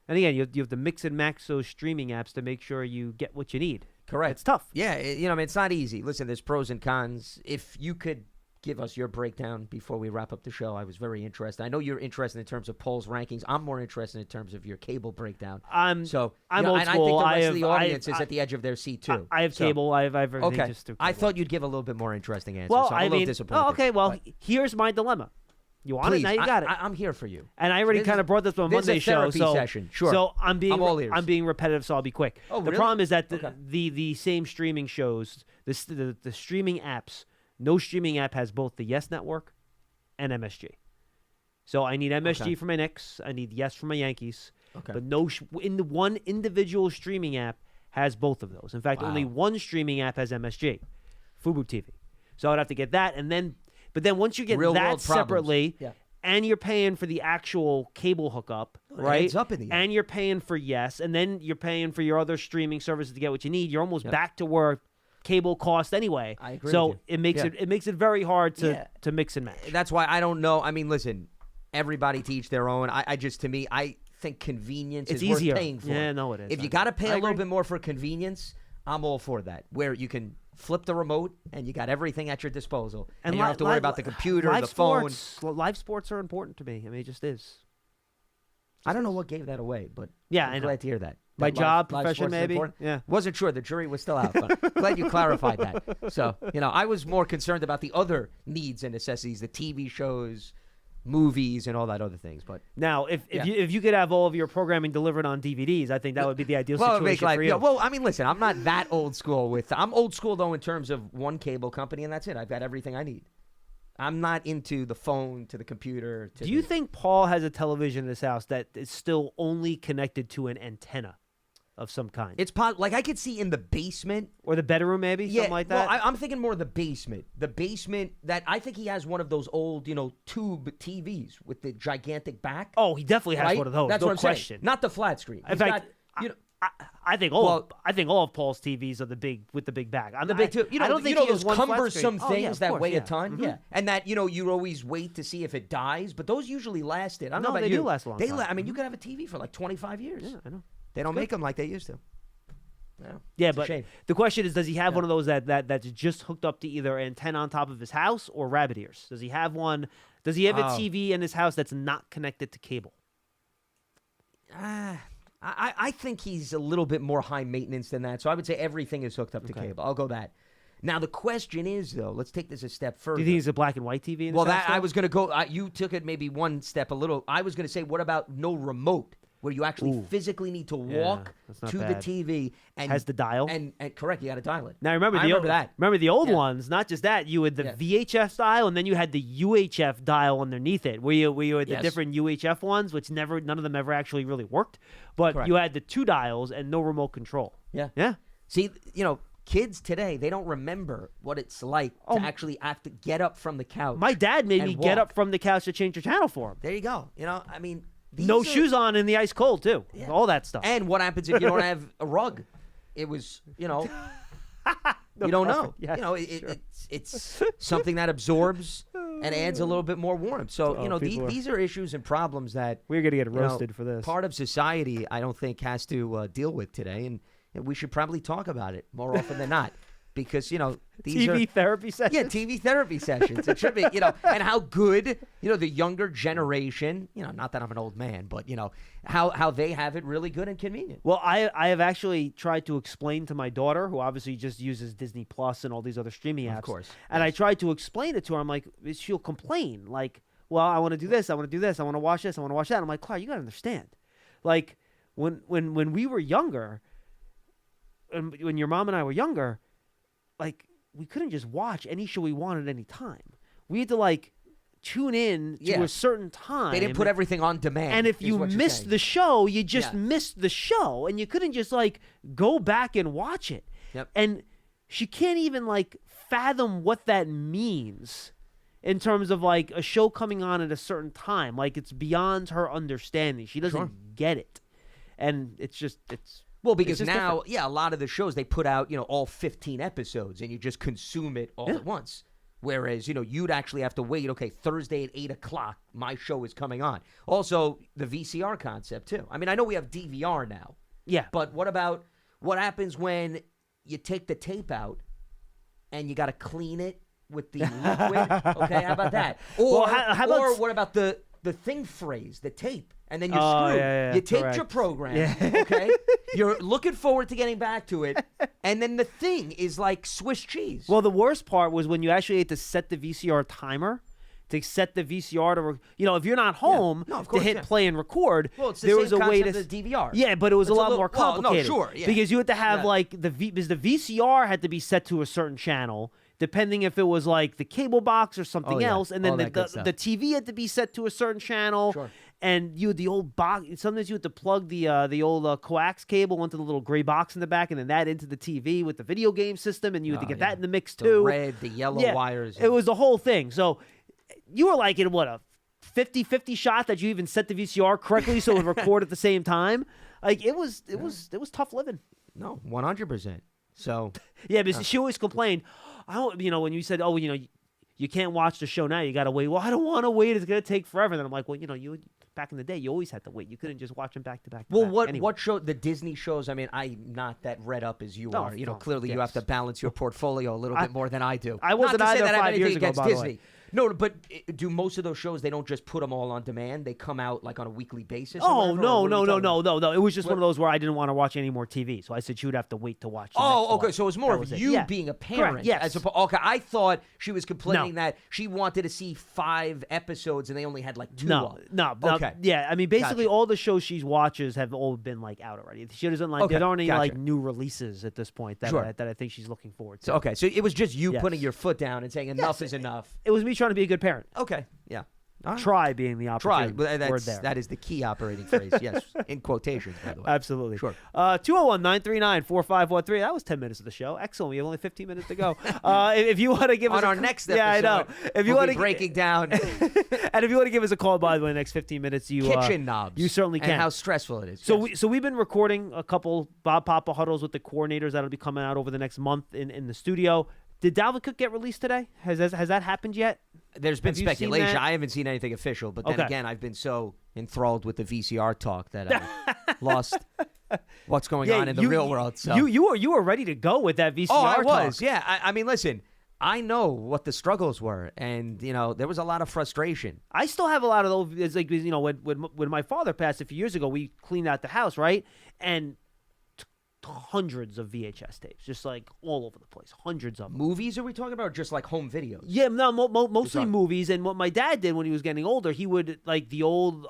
And again, you have to mix and match those streaming apps to make sure you get what you need. Correct. It's tough. Yeah, it's not easy. Listen, there's pros and cons. If you could give us your breakdown before we wrap up the show, I was very interested. I know you're interested in terms of Paul's rankings. I'm more interested in terms of your cable breakdown. I'm old school. And I think the rest of the audience is at the edge of their seat, too. I have cable. I have everything. Okay. Just through I cable. thought you'd give a little bit more interesting answer, Well, so I'm a little disappointed. okay, well, But here's my dilemma. You want please, it? Now you got it. I'm here for you. And I already kind of brought this on This is a Monday show. therapy session. Sure. So I'm all ears. being repetitive, so I'll be quick. Oh, the really? problem is that Okay. the same streaming shows, the streaming apps, no streaming app has both the Yes Network and MSG. So I need MSG for my Knicks. I need Yes for my Yankees. Okay. But no, in the one individual streaming app has both of those. In fact, only one streaming app has MSG, Fubo TV. So I'd have to get that, but then once you get Real that world problems. separately, Yeah. and you're paying for the actual cable hookup, right? adds up in the end. And you're paying for Yes, and then you're paying for your other streaming services to get what you need. You're almost back to where cable cost anyway. I agree So with you. it makes it very hard to mix and match. That's why I don't know. I mean, listen, everybody to each their own. I think convenience It's is easier. worth paying for. Yeah, no, it is. If you got to pay a little agree. bit more for convenience, I'm all for that. Where you can flip the remote and you got everything at your disposal, and you don't have to worry about the computer, the phone. Live sports are important to me. I mean, it just is. I don't know what gave that away, but Yeah, I'm I know. glad to hear that. My That job, live profession, sports is maybe? important. Yeah. Wasn't sure. The jury was still out, but glad you clarified that. So, I was more concerned about the other needs and necessities, the TV shows, movies, and all that other things. But Now, if you could have all of your programming delivered on DVDs, I think that would be the ideal it situation makes life, for you. well, I mean, listen, I'm not that old school I'm old school, though, in terms of one cable company, and that's it. I've got everything I need. I'm not into the phone, to the computer. Do you think Paul has a television in his house that is still only connected to an antenna of some kind? It's like I could see in the basement. Or the bedroom, maybe? Something like that? Well, I'm thinking more the basement. The basement that I think he has one of those old, tube TVs with the gigantic back. Oh, he definitely has right? one of those. That's no what I'm question. saying. Not the flat screen. In fact, I think all of Paul's TVs are the big with the big back. The big too. I don't think he has those one flat cumbersome screen. things Of that course, weigh yeah. a ton. Mhm. Yeah, and that you always wait to see if it dies, but those usually lasted. I don't know No, about they you. do last a long time. I mean, you could have a TV for like 25 years. Yeah, I know. They don't make them like they used to. Yeah, it's a but shame. the question is, does he have one of those that's just hooked up to either an antenna on top of his house or rabbit ears? Does he have one? Does he have a TV in his house that's not connected to cable? I think he's a little bit more high maintenance than that. So I would say everything is hooked up to cable. I'll go that. Now, the question is, though, let's take this a step further. Do you think it's a black and white TV? Well, I was going to go. You took it maybe one step a little. I was going to say, what about no remote, where you actually physically need to walk to the TV and has the dial? And correct, you got to dial it. Now, remember that. Remember the old ones? Not just that. You had the VHF dial, and then you had the UHF dial underneath it, where you had the different UHF ones, which none of them ever actually really worked. But you had the 2 dials and no remote control. Yeah. See, kids today, they don't remember what it's like to actually have to get up from the couch. My dad made me get up from the couch to change the channel for him. There you go. I mean, no shoes on in the ice cold, too. Yeah. All that stuff. And what happens if you don't have a rug? It was, you don't know. Yes, It's something that absorbs and adds a little bit more warmth. So, these are issues and problems that we're going to get roasted for this. Part of society, I don't think, has to deal with today. And we should probably talk about it more often than not. Because, these TV therapy sessions? Yeah, TV therapy sessions. It should be, and how good, the younger generation, not that I'm an old man, but, how they have it really good and convenient. Well, I have actually tried to explain to my daughter, who obviously just uses Disney Plus and all these other streaming apps. Of course. And I tried to explain it to her. I'm like, she'll complain. Like, well, I want to do this. I want to do this. I want to watch this. I want to watch that. I'm like, Clara, you got to understand. Like, when we were younger, and when your mom and I were younger, like, we couldn't just watch any show we wanted at any time. We had to, tune in to a certain time. They didn't put everything on demand. And if you missed the show, you just missed the show. And you couldn't just, go back and watch it. Yep. And she can't even, fathom what that means in terms of, a show coming on at a certain time. It's beyond her understanding. She doesn't get it. And it's well, because now, different. a lot of the shows, they put out, all 15 episodes, and you just consume it all at once. Whereas, you'd actually have to wait, okay, Thursday at 8 o'clock, my show is coming on. Also, the VCR concept, too. I mean, I know we have DVR now. Yeah. But what happens when you take the tape out and you got to clean it with the liquid? Okay, how about that? Or, or what about the thing phrase, the tape? And then you're screwed. Yeah, you taped correct. your program, okay? You're looking forward to getting back to it, and then the thing is like Swiss cheese. Well, the worst part was when you actually had to set the VCR timer, to set the VCR to, if you're not home to hit play and record, well, it's the there same was a way to as the DVR. Yeah, but it was a lot more complicated. Well, no, sure, because you had to have because the VCR had to be set to a certain channel, depending if it was the cable box or something else, and then the TV had to be set to a certain channel. Sure. And you had the old box. Sometimes you had to plug the old coax cable into the little gray box in the back, and then that into the TV with the video game system, and you had to get that in the mix too. The red, the yellow wires. It was the whole thing. So you were in a 50-50 shot that you even set the VCR correctly so it would record at the same time. It was tough living. No, 100%. So yeah, but she always complained. When you said, you can't watch the show now, you got to wait. Well, I don't want to wait. It's going to take forever. And then I'm like, well, you back in the day, you always had to wait. You couldn't just watch them back to back. Well, what show? The Disney shows. I mean, I'm not that read up as you are. Clearly you have to balance your portfolio a little bit more than I do. I wasn't either 5 years ago, by the way. No, but do most of those shows, they don't just put them all on demand? They come out on a weekly basis? Oh, no. It was just one of those where I didn't want to watch any more TV. So I said she would have to wait to watch the next okay. one. So it was more of you being a parent. Correct, yes. Okay, I thought she was complaining that she wanted to see 5 episodes and they only had 2 No. Okay. Yeah, I mean, basically all the shows she watches have all been out already. She doesn't there aren't any new releases at this point that I think she's looking forward to. So it was just you putting your foot down and saying enough is enough. It was me trying to be a good parent. Okay, yeah. Try being the operating word there. That is the key operating phrase, yes, in quotations, by the way. Absolutely. Sure. 201-939-4543. That was 10 minutes of the show. Excellent. We have only 15 minutes to go. If you want to give us our next episode, I know. If you we'll want be breaking down. And if you want to give us a call, by the way, in the next 15 minutes, kitchen knobs. You certainly can. And how stressful it is. So we've been recording a couple Bob Papa huddles with the coordinators that'll be coming out over the next month in the studio. Did Dalvin Cook get released today? Has that happened yet? There's been speculation. I haven't seen anything official, but then again, I've been so enthralled with the VCR talk that I lost what's going on in the real world. So you were ready to go with that VCR talk. I was. Yeah. I mean, listen, I know what the struggles were, and there was a lot of frustration. I still have a lot of those. It's like, when my father passed a few years ago, we cleaned out the house, right? And hundreds of VHS tapes, just like all over the place, hundreds of them. Movies are we talking about, or just like home videos? Yeah, no, mostly movies. And what my dad did when he was getting older, he would the old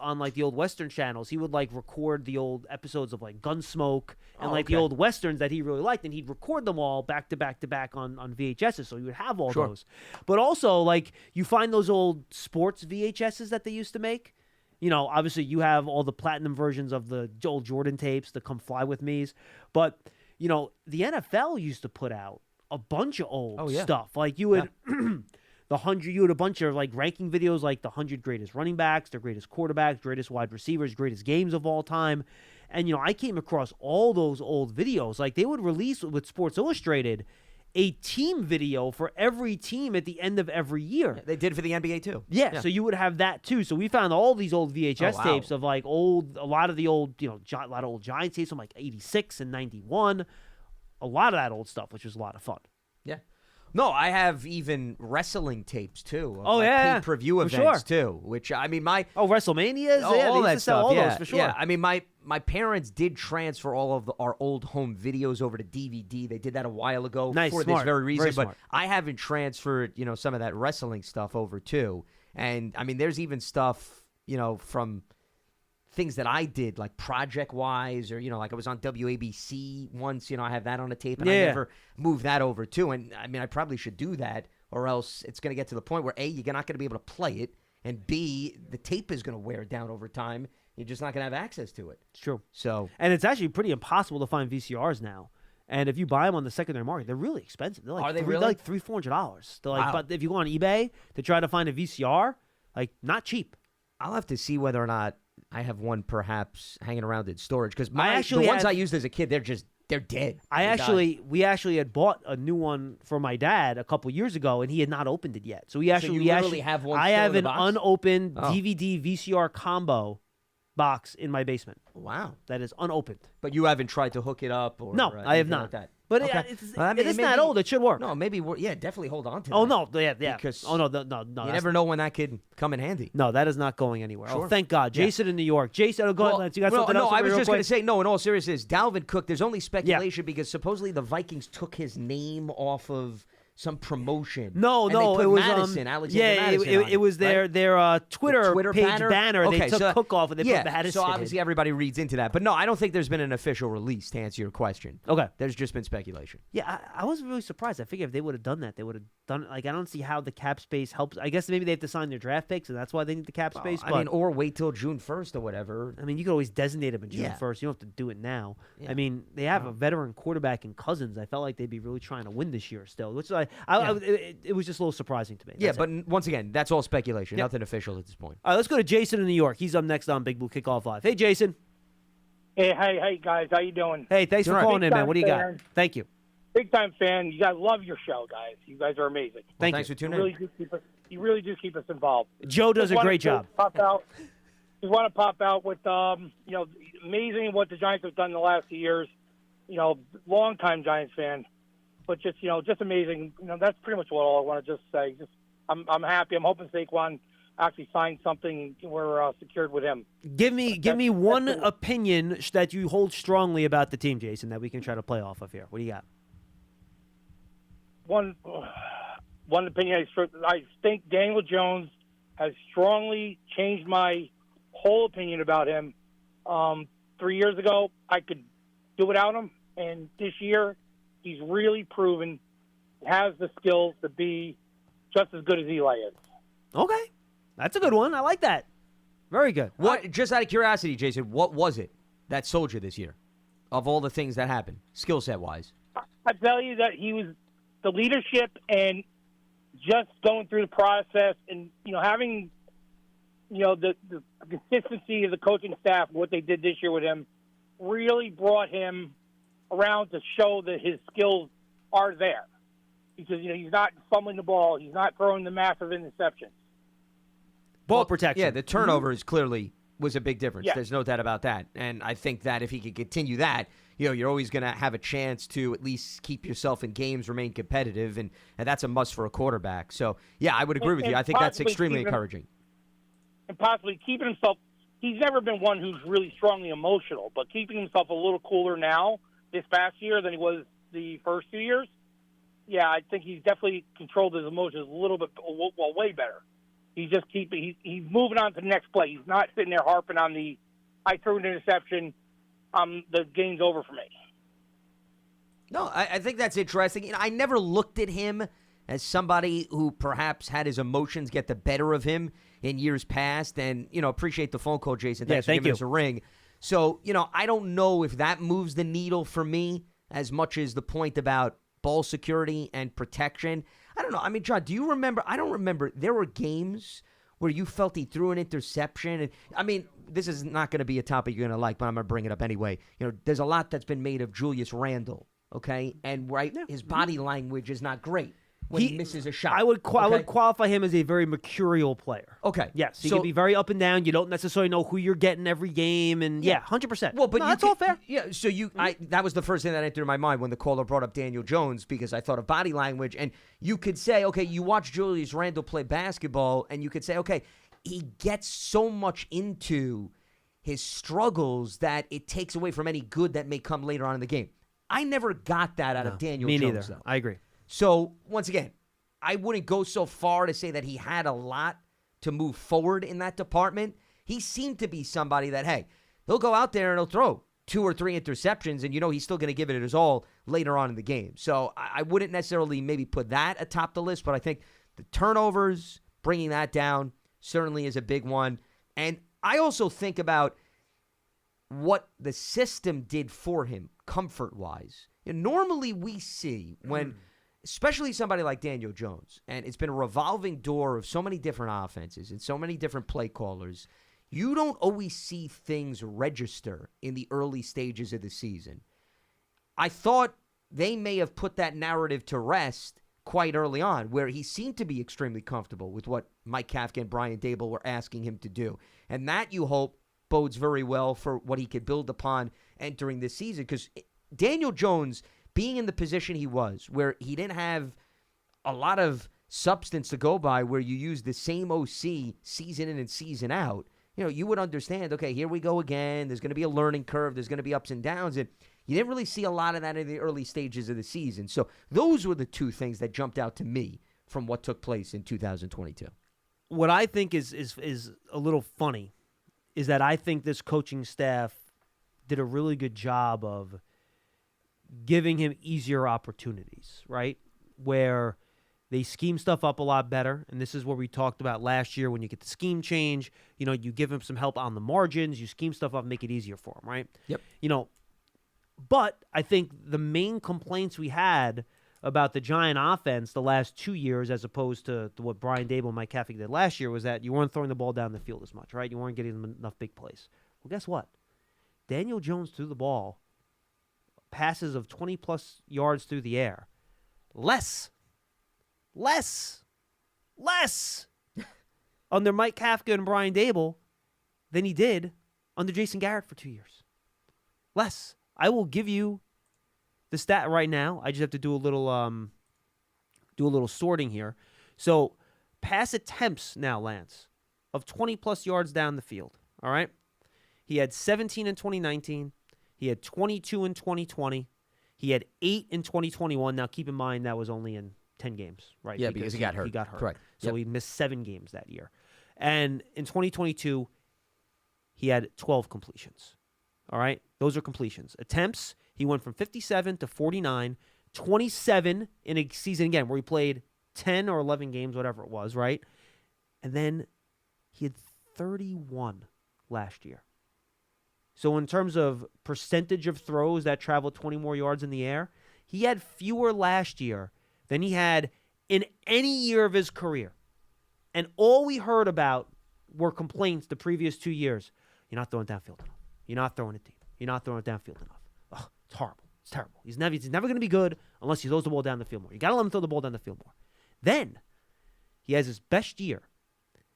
Western channels. He would record the old episodes of Gunsmoke and the old westerns that he really liked, and he'd record them all back to back to back on VHSs. So he would have all those. But also you find those old sports VHSs that they used to make. Obviously you have all the platinum versions of the old Jordan tapes, the Come Fly With Me's. But, the NFL used to put out a bunch of old stuff. You would, you had a bunch of ranking videos, the 100 greatest running backs, the greatest quarterbacks, greatest wide receivers, greatest games of all time. And, I came across all those old videos. They would release with Sports Illustrated a team video for every team at the end of every year. They did for the NBA too. Yeah, so you would have that too. So we found all these old VHS tapes of a lot of the old, a lot of old Giants tapes from 86 and 91. A lot of that old stuff, which was a lot of fun. Yeah. No, I have even wrestling tapes too. Of pay-per-view events too. Which WrestleManias, all that stuff. All those for sure. Yeah, my parents did transfer all of our old home videos over to DVD. They did that a while ago for this very reason. But I haven't transferred, some of that wrestling stuff over too. And there's even stuff, from things that I did, like project-wise, or, I was on WABC once, I have that on a tape, and I never moved that over, too. And, I probably should do that, or else it's going to get to the point where, A, you're not going to be able to play it, and B, the tape is going to wear down over time. You're just not going to have access to it. It's true. And it's actually pretty impossible to find VCRs now. And if you buy them on the secondary market, they're really expensive. They're Are they really? They're $300-$400. They're wow. But if you go on eBay to try to find a VCR, not cheap. I'll have to see whether or not I have one perhaps hanging around in storage, because the ones I used as a kid, they're dead. We actually had bought a new one for my dad a couple years ago, and he had not opened it yet. So we actually have one. I have an box? unopened DVD VCR combo box in my basement. Wow, that is unopened. But you haven't tried to hook it up, or no, I have not. Like that. But it's not old. It should work. No, maybe definitely hold on to. Oh that. No, yeah. Because no. You never know when that could come in handy. No, that is not going anywhere. Sure. Oh, thank God. Jason in New York. Jason, go ahead, Lance. You got something else? No, I was just going to say, no, in all seriousness, Dalvin Cook, there's only speculation because supposedly the Vikings took his name off of some promotion. No, it was Madison. Alexander Madison. It was their Twitter page banner. Okay, they took Cook off and they put Madison. So obviously everybody reads into that. But no, I don't think there's been an official release to answer your question. Okay. There's just been speculation. Yeah, I was really surprised. I figured if they would have done that, they would have done it. I don't see how the cap space helps. I guess maybe they have to sign their draft picks, and that's why they need the cap space. Or wait till June 1st or whatever. You could always designate them in June 1st. You don't have to do it now. Yeah. They have a veteran quarterback in Cousins. I felt like they'd be really trying to win this year still, which it was just a little surprising to me. That's but once again, that's all speculation. Yep. Nothing official at this point. All right, let's go to Jason in New York. He's up next on Big Blue Kickoff Live. Hey, Jason. Hey, guys. How you doing? Hey, thanks for calling in, man. What do you got? Thank you. Big time fan. You guys love your show, guys. You guys are amazing. Thanks for tuning in. You really do keep us involved. Joe does a great job. Just want to pop out with amazing what the Giants have done in the last few years. Long time Giants fan. But just amazing. That's pretty much what I want to just say. I'm happy. I'm hoping Saquon actually signs something. We're secured with him. Give me one opinion that you hold strongly about the team, Jason, that we can try to play off of here. What do you got? One opinion. I think Daniel Jones has strongly changed my whole opinion about him. 3 years ago, I could do without him, and this year, he's really proven he has the skills to be just as good as Eli is. Okay. That's a good one. I like that. Very good. Just out of curiosity, Jason, what was it that sold you this year of all the things that happened, skill set wise? I tell you that he was the leadership and just going through the process and, having, the consistency of the coaching staff, what they did this year with him, really brought him around to show that his skills are there. Because, he's not fumbling the ball. He's not throwing the massive interceptions. Ball protection. Yeah, the turnovers clearly was a big difference. Yeah. There's no doubt about that. And I think that if he could continue that, you're always going to have a chance to at least keep yourself in games, remain competitive, and that's a must for a quarterback. So, yeah, I would agree with you. I think that's extremely encouraging. And possibly keeping himself – he's never been one who's really strongly emotional, but keeping himself a little cooler now this past year than he was the first 2 years, yeah, I think he's definitely controlled his emotions a little bit, well, way better. He's just he's moving on to the next play. He's not sitting there harping on the I threw an interception, the game's over for me. No, I think that's interesting. I never looked at him as somebody who perhaps had his emotions get the better of him in years past. And, appreciate the phone call, Jason. Thanks for giving us a ring. So, I don't know if that moves the needle for me as much as the point about ball security and protection. I don't know. I mean, John, do you remember? I don't remember. There were games where you felt he threw an interception. And, I mean, this is not going to be a topic you're going to like, but I'm going to bring it up anyway. There's a lot that's been made of Julius Randle, okay? And, his body language is not great when he misses a shot. I would qualify him as a very mercurial player. Okay. Yes, he can be very up and down. You don't necessarily know who you're getting every game, and 100%. Well, but that's all fair. Yeah, so that was the first thing that entered my mind when the caller brought up Daniel Jones, because I thought of body language, and you could say, okay, you watch Julius Randle play basketball, and you could say, okay, he gets so much into his struggles that it takes away from any good that may come later on in the game. I never got that out of Daniel Jones. Me neither. Though. I agree. So, once again, I wouldn't go so far to say that he had a lot to move forward in that department. He seemed to be somebody that, hey, he'll go out there and he'll throw 2 or 3 interceptions, and he's still going to give it his all later on in the game. So I wouldn't necessarily maybe put that atop the list, but I think the turnovers, bringing that down, certainly is a big one. And I also think about what the system did for him comfort-wise. Normally we see when especially somebody like Daniel Jones, and it's been a revolving door of so many different offenses and so many different play callers, you don't always see things register in the early stages of the season. I thought they may have put that narrative to rest quite early on, where he seemed to be extremely comfortable with what Mike Kafka and Brian Daboll were asking him to do. And that, you hope, bodes very well for what he could build upon entering this season, because Daniel Jones, being in the position he was, where he didn't have a lot of substance to go by, where you use the same OC season in and season out, you would understand, okay, here we go again. There's going to be a learning curve. There's going to be ups and downs. And you didn't really see a lot of that in the early stages of the season. So those were the two things that jumped out to me from what took place in 2022. What I think is a little funny is that I think this coaching staff did a really good job of giving him easier opportunities, right? Where they scheme stuff up a lot better. And this is what we talked about last year when you get the scheme change. You give him some help on the margins. You scheme stuff up, make it easier for him, right? Yep. But I think the main complaints we had about the Giant offense the last 2 years, as opposed to what Brian Daboll and Mike Kafka did last year, was that you weren't throwing the ball down the field as much, right? You weren't getting enough big plays. Well, guess what? Daniel Jones threw the ball passes of 20-plus yards through the air. Less under Mike Kafka and Brian Daboll than he did under Jason Garrett for 2 years. Less. I will give you the stat right now. I just have to do a little sorting here. So, pass attempts now, Lance, of 20-plus yards down the field. All right? He had 17 in 2019. He had 22 in 2020. He had 8 in 2021. Now, keep in mind that was only in 10 games, right? Yeah, because he got hurt. He got hurt. Correct. So he missed 7 games that year. And in 2022, he had 12 completions. All right? Those are completions. Attempts, he went from 57 to 49, 27 in a season, again, where he played 10 or 11 games, whatever it was, right? And then he had 31 last year. So in terms of percentage of throws that traveled 20 more yards in the air, he had fewer last year than he had in any year of his career. And all we heard about were complaints the previous 2 years. You're not throwing downfield enough. You're not throwing it deep. You're not throwing it downfield enough. Oh, it's horrible. It's terrible. He's never going to be good unless he throws the ball down the field more. You got to let him throw the ball down the field more. Then he has his best year,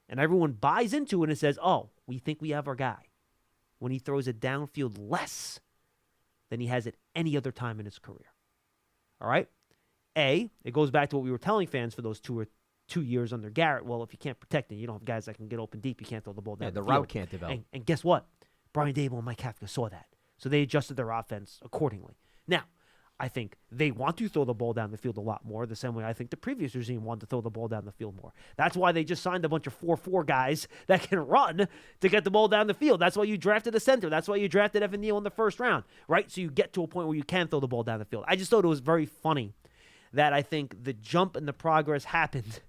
and everyone buys into it and says, oh, we think we have our guy, when he throws it downfield less than he has at any other time in his career. All right? It goes back to what we were telling fans for those 2 years under Garrett. Well, if you can't protect it, you don't have guys that can get open deep, you can't throw the ball down the the field. route can't develop. And guess what? Brian Dable and Mike Kafka saw that. So they adjusted their offense accordingly. Now, I think they want to throw the ball down the field a lot more, the same way I think the previous regime wanted to throw the ball down the field more. That's why they just signed a bunch of 4-4 guys that can run to get the ball down the field. That's why you drafted a center. That's why you drafted Evan Neal in the first round, right? So you get to a point where you can throw the ball down the field. I just thought it was very funny that I think the jump and the progress happened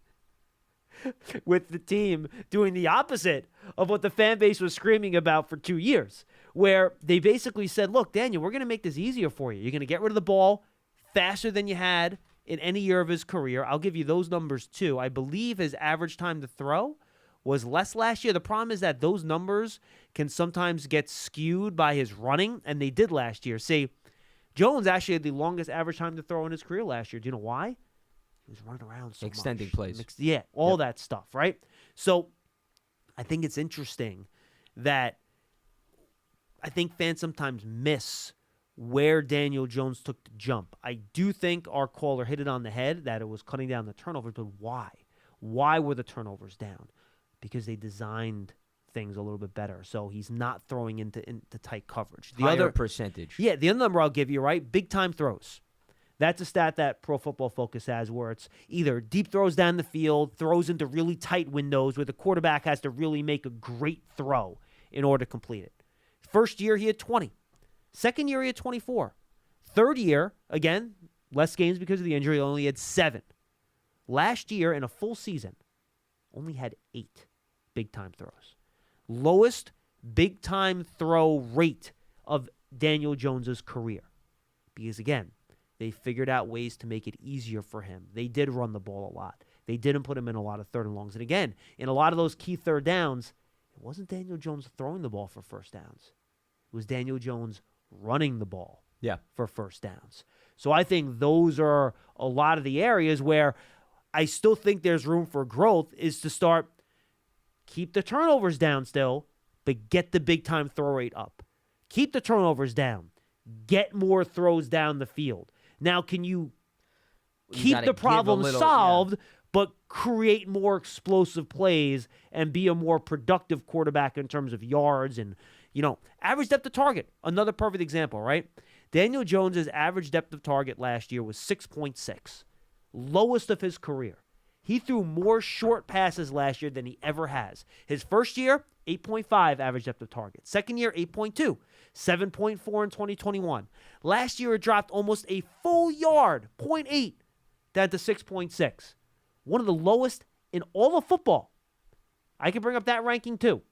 with the team doing the opposite of what the fan base was screaming about for 2 years, where they basically said, look, Daniel, we're going to make this easier for you. You're going to get rid of the ball faster than you had in any year of his career. I'll give you those numbers too. I believe his average time to throw was less last year. The problem is that those numbers can sometimes get skewed by his running, and they did last year. See, Jones actually had the longest average time to throw in his career last year. Do you know why? He was running around so Extending much. plays. All that stuff, right? So I think it's interesting that I think fans sometimes miss where Daniel Jones took the jump. I do think our caller hit it on the head that it was cutting down the turnovers, but why? Why were the turnovers down? Because they designed things a little bit better. So he's not throwing into tight coverage. The Higher other percentage. Yeah, the other number I'll give you, right? Big time throws. That's a stat that Pro Football Focus has where it's either deep throws down the field, throws into really tight windows where the quarterback has to really make a great throw in order to complete it. First year, he had 20. Second year, he had 24. Third year, again, less games because of the injury, only had 7. Last year, in a full season, only had 8 big-time throws. Lowest big-time throw rate of Daniel Jones's career. Because, again, they figured out ways to make it easier for him. They did run the ball a lot. They didn't put him in a lot of third and longs. And again, in a lot of those key third downs, it wasn't Daniel Jones throwing the ball for first downs. It was Daniel Jones running the ball for first downs. So I think those are a lot of the areas where I still think there's room for growth is to start keep the turnovers down still, but get the big-time throw rate up. Keep the turnovers down. Get more throws down the field. Now, can you keep the problem solved, but create more explosive plays and be a more productive quarterback in terms of yards and, average depth of target? Another perfect example, right? Daniel Jones's average depth of target last year was 6.6, lowest of his career. He threw more short passes last year than he ever has. His first year, 8.5 average depth of target. Second year, 8.2. 7.4 in 2021. Last year, it dropped almost a full yard, 0.8, down to 6.6. One of the lowest in all of football. I can bring up that ranking too.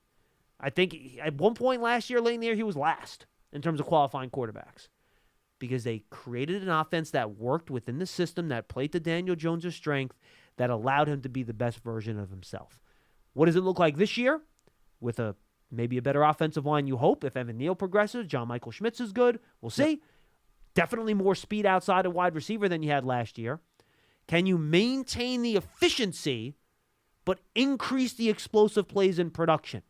I think at one point last year, late in the year, he was last in terms of qualifying quarterbacks. Because they created an offense that worked within the system, that played to Daniel Jones' strength, that allowed him to be the best version of himself. What does it look like this year? With maybe a better offensive line, you hope. If Evan Neal progresses, John Michael Schmitz is good. We'll see. Yep. Definitely more speed outside of wide receiver than you had last year. Can you maintain the efficiency, but increase the explosive plays in production?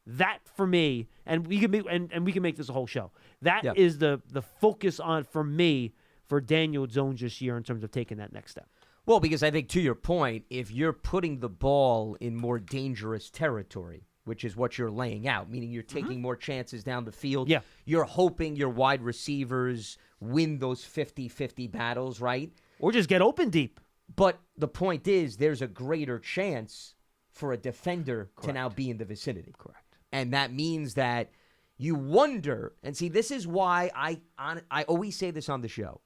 That, for me, and we can make this a whole show. That is the focus on, for me, for Daniel Jones this year in terms of taking that next step. Well, because I think, to your point, if you're putting the ball in more dangerous territory, which is what you're laying out, meaning you're taking more chances down the field. Yeah. You're hoping your wide receivers win those 50-50 battles, right? Or just get open deep. But the point is, there's a greater chance for a defender to now be in the vicinity. Correct. And that means that you wonder, and see, this is why I always say this on the show.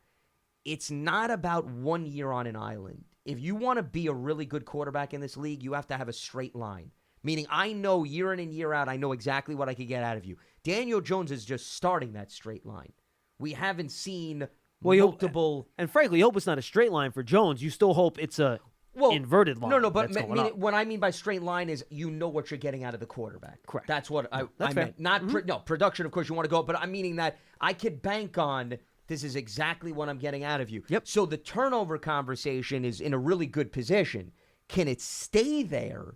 It's not about 1 year on an island. If you want to be a really good quarterback in this league, you have to have a straight line. Meaning, I know year in and year out, I know exactly what I could get out of you. Daniel Jones is just starting that straight line. We haven't seen multiple... And frankly, you hope it's not a straight line for Jones. You still hope it's a inverted line. No, but what I mean by straight line is you know what you're getting out of the quarterback. Correct. That's what I fair. meant. No, production, of course, you want to go, but I'm meaning that I could bank on... This is exactly what I'm getting out of you. Yep. So the turnover conversation is in a really good position. Can it stay there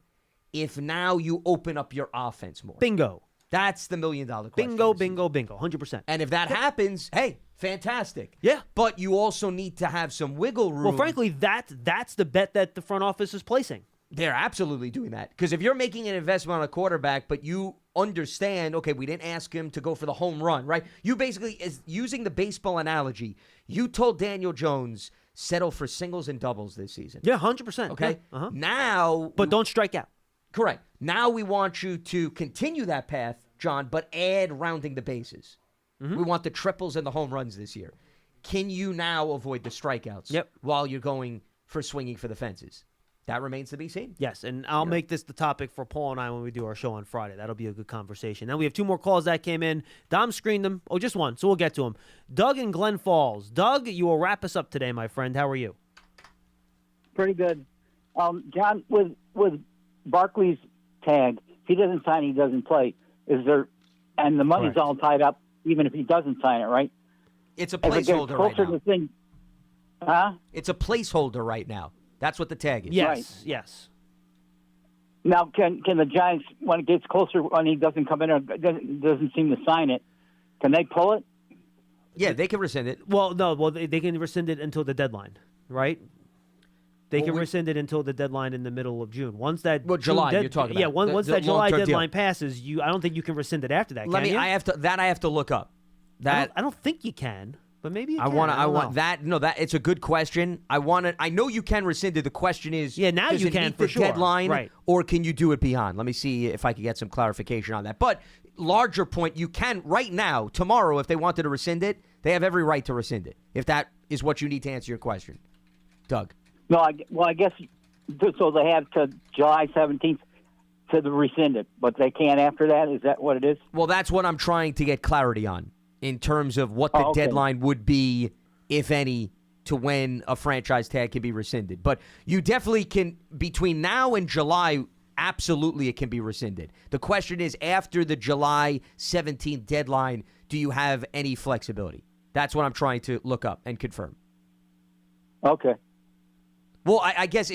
if now you open up your offense more? Bingo. That's the $1 million question. Bingo, bingo, bingo. 100%. And if that happens, hey, fantastic. Yeah. But you also need to have some wiggle room. Well, frankly, that's the bet that the front office is placing. They're absolutely doing that. Because if you're making an investment on a quarterback, but you understand, okay, we didn't ask him to go for the home run, right? You basically, is using the baseball analogy, you told Daniel Jones, settle for singles and doubles this season. Yeah, 100%. Okay? Yeah. Uh-huh. Now... But don't strike out. Correct. Now we want you to continue that path, John, but add rounding the bases. We want the triples and the home runs this year. Can you now avoid the strikeouts while you're going for swinging for the fences? That remains to be seen. Yes, and I'll make this the topic for Paul and I when we do our show on Friday. That'll be a good conversation. Now we have 2 more calls that came in. Dom screened them. Oh, just one, so we'll get to them. Doug in Glen Falls. Doug, you will wrap us up today, my friend. How are you? Pretty good. John, with Barkley's tag, if he doesn't sign, he doesn't play. Is there, and the money's all tied up, even if he doesn't sign it, right? It's a placeholder right now. To thing, huh? It's a placeholder right now. That's what the tag is. Yes, Right. yes. Now, can the Giants, when it gets closer, when he doesn't come in or doesn't seem to sign it, can they pull it? Yeah, they can rescind it. Well, no, they can rescind it until the deadline, right? They can rescind it until the deadline in the middle of June. Once that July you're talking about. Yeah, once that July long-term deadline deal. passes, I don't think you can rescind it after that. Can you? I have to look up. I don't think you can, but maybe you can. I don't want know. that. No, that it's a good question. I know you can rescind it. The question is, now does you it can meet for the sure. deadline, Right. or can you do it beyond? Let me see if I can get some clarification on that. But larger point, you can right now, tomorrow, if they wanted to rescind it, they have every right to rescind it. If that is what you need to answer your question, Doug. No, I guess so. They have to July 17th to rescind it, but they can't after that. Is that what it is? Well, that's what I'm trying to get clarity on in terms of what the deadline would be, if any, to when a franchise tag can be rescinded. But you definitely can, between now and July, absolutely it can be rescinded. The question is, after the July 17th deadline, do you have any flexibility? That's what I'm trying to look up and confirm. Okay. Well, I guess,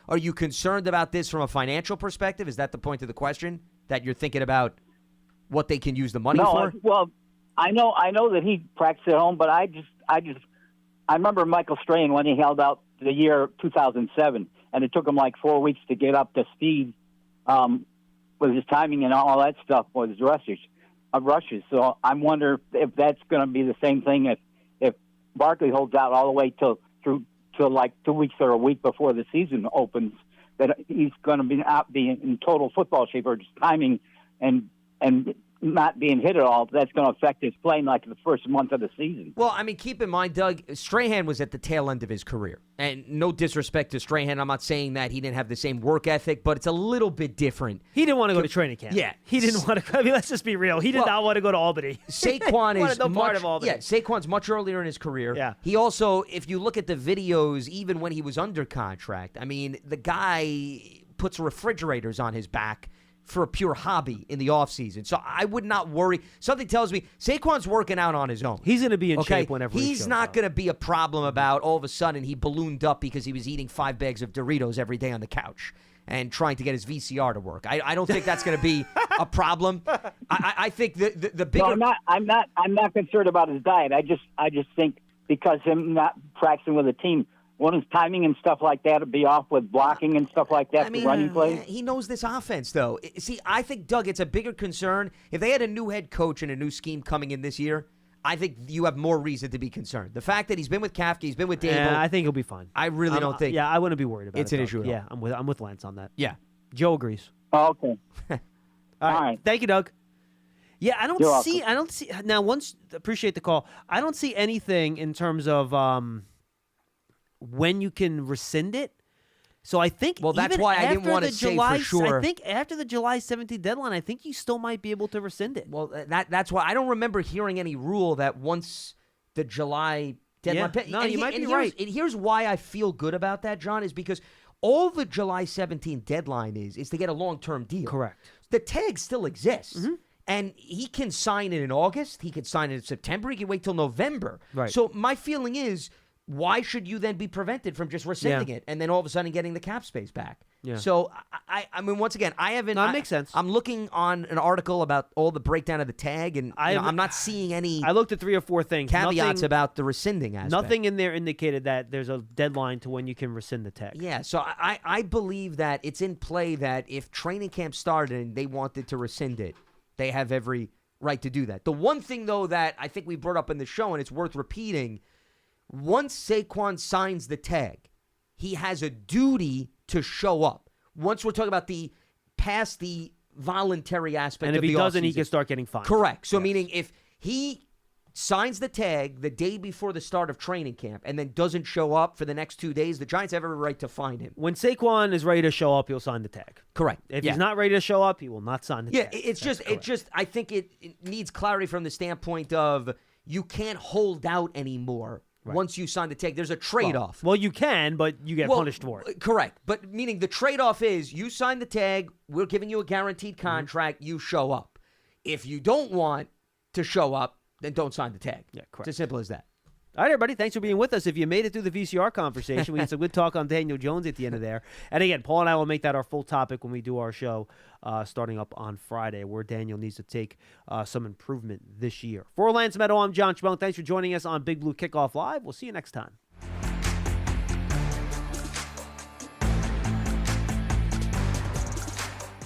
are you concerned about this from a financial perspective? Is that the point of the question? That you're thinking about what they can use the money for? Well, I know that he practiced at home, but I remember Michael Strahan when he held out the year 2007, and it took him like 4 weeks to get up to speed with his timing and all that stuff with his rushes. So I'm wondering if that's going to be the same thing if Barkley holds out all the way till like 2 weeks or a week before the season opens, that he's going to not be in total football shape, or just timing and not being hit at all. That's going to affect his playing like the first month of the season. Well, I mean, keep in mind, Doug, Strahan was at the tail end of his career. And no disrespect to Strahan, I'm not saying that he didn't have the same work ethic, but it's a little bit different. He didn't want to go to training camp. Yeah. He didn't want to. I mean, let's just be real. He did not want to go to Albany. Saquon is no part much, of Albany. yeah, Saquon's much earlier in his career. Yeah. He also, if you look at the videos, even when he was under contract, I mean, the guy puts refrigerators on his back for a pure hobby in the offseason. So I would not worry. Something tells me Saquon's working out on his own. He's going to be in shape whenever he He's shows not up. going to be a problem about all of a sudden he ballooned up because he was eating 5 bags of Doritos every day on the couch and trying to get his VCR to work. I don't think that's going to be a problem. I think the bigger... No, I'm not concerned about his diet. I just think because him not practicing with a team, when his timing and stuff like that would be off with blocking and stuff like that, for running plays. He knows this offense, though. See, I think, Doug, it's a bigger concern. If they had a new head coach and a new scheme coming in this year, I think you have more reason to be concerned. The fact that he's been with Kafka, he's been with Dable. Yeah, I think he'll be fine. I really don't think. Yeah, I wouldn't be worried about it. It's an issue at all. Yeah, I'm with Lance on that. Yeah. Joe agrees. Oh, okay. All right. Thank you, Doug. Yeah, I You're don't see. Now, appreciate the call. I don't see anything in terms of when you can rescind it. So I think that's even why I didn't after want to the say July, for sure. I think after the July 17th deadline, I think you still might be able to rescind it. Well, that's why I don't remember hearing any rule that once the July deadline. Yeah. No, you might be right. And here's why I feel good about that, John, is because all the July 17th deadline is to get a long-term deal. Correct. The tag still exists. Mm-hmm. And he can sign it in August. He can sign it in September. He can wait till November. Right. So my feeling is why should you then be prevented from just rescinding it and then all of a sudden getting the cap space back? Yeah. So, I mean, once again, I haven't... No, it makes sense. I'm looking on an article about all the breakdown of the tag, and I'm not seeing any I looked at 3 or 4 things. caveats about the rescinding aspect. Nothing in there indicated that there's a deadline to when you can rescind the tag. Yeah, so I believe that it's in play that if training camp started and they wanted to rescind it, they have every right to do that. The one thing, though, that I think we brought up in the show, and it's worth repeating, once Saquon signs the tag, he has a duty to show up. Once we're talking about past the voluntary aspect of the offseason. And if he doesn't, he can start getting fined. Correct. So meaning if he signs the tag the day before the start of training camp and then doesn't show up for the next 2 days, the Giants have every right to fine him. When Saquon is ready to show up, he'll sign the tag. Correct. If he's not ready to show up, he will not sign the tag. Yeah, it's just I think it needs clarity from the standpoint of you can't hold out anymore. Right. Once you sign the tag, there's a trade-off. Well, you can, but you get punished for it. Correct. But meaning the trade-off is you sign the tag, we're giving you a guaranteed contract, you show up. If you don't want to show up, then don't sign the tag. Yeah, correct. It's as simple as that. All right, everybody, thanks for being with us. If you made it through the VCR conversation, we had some good talk on Daniel Jones at the end of there. And again, Paul and I will make that our full topic when we do our show starting up on Friday, where Daniel needs to take some improvement this year. For Lance Medow, I'm John Schmeelk. Thanks for joining us on Big Blue Kickoff Live. We'll see you next time.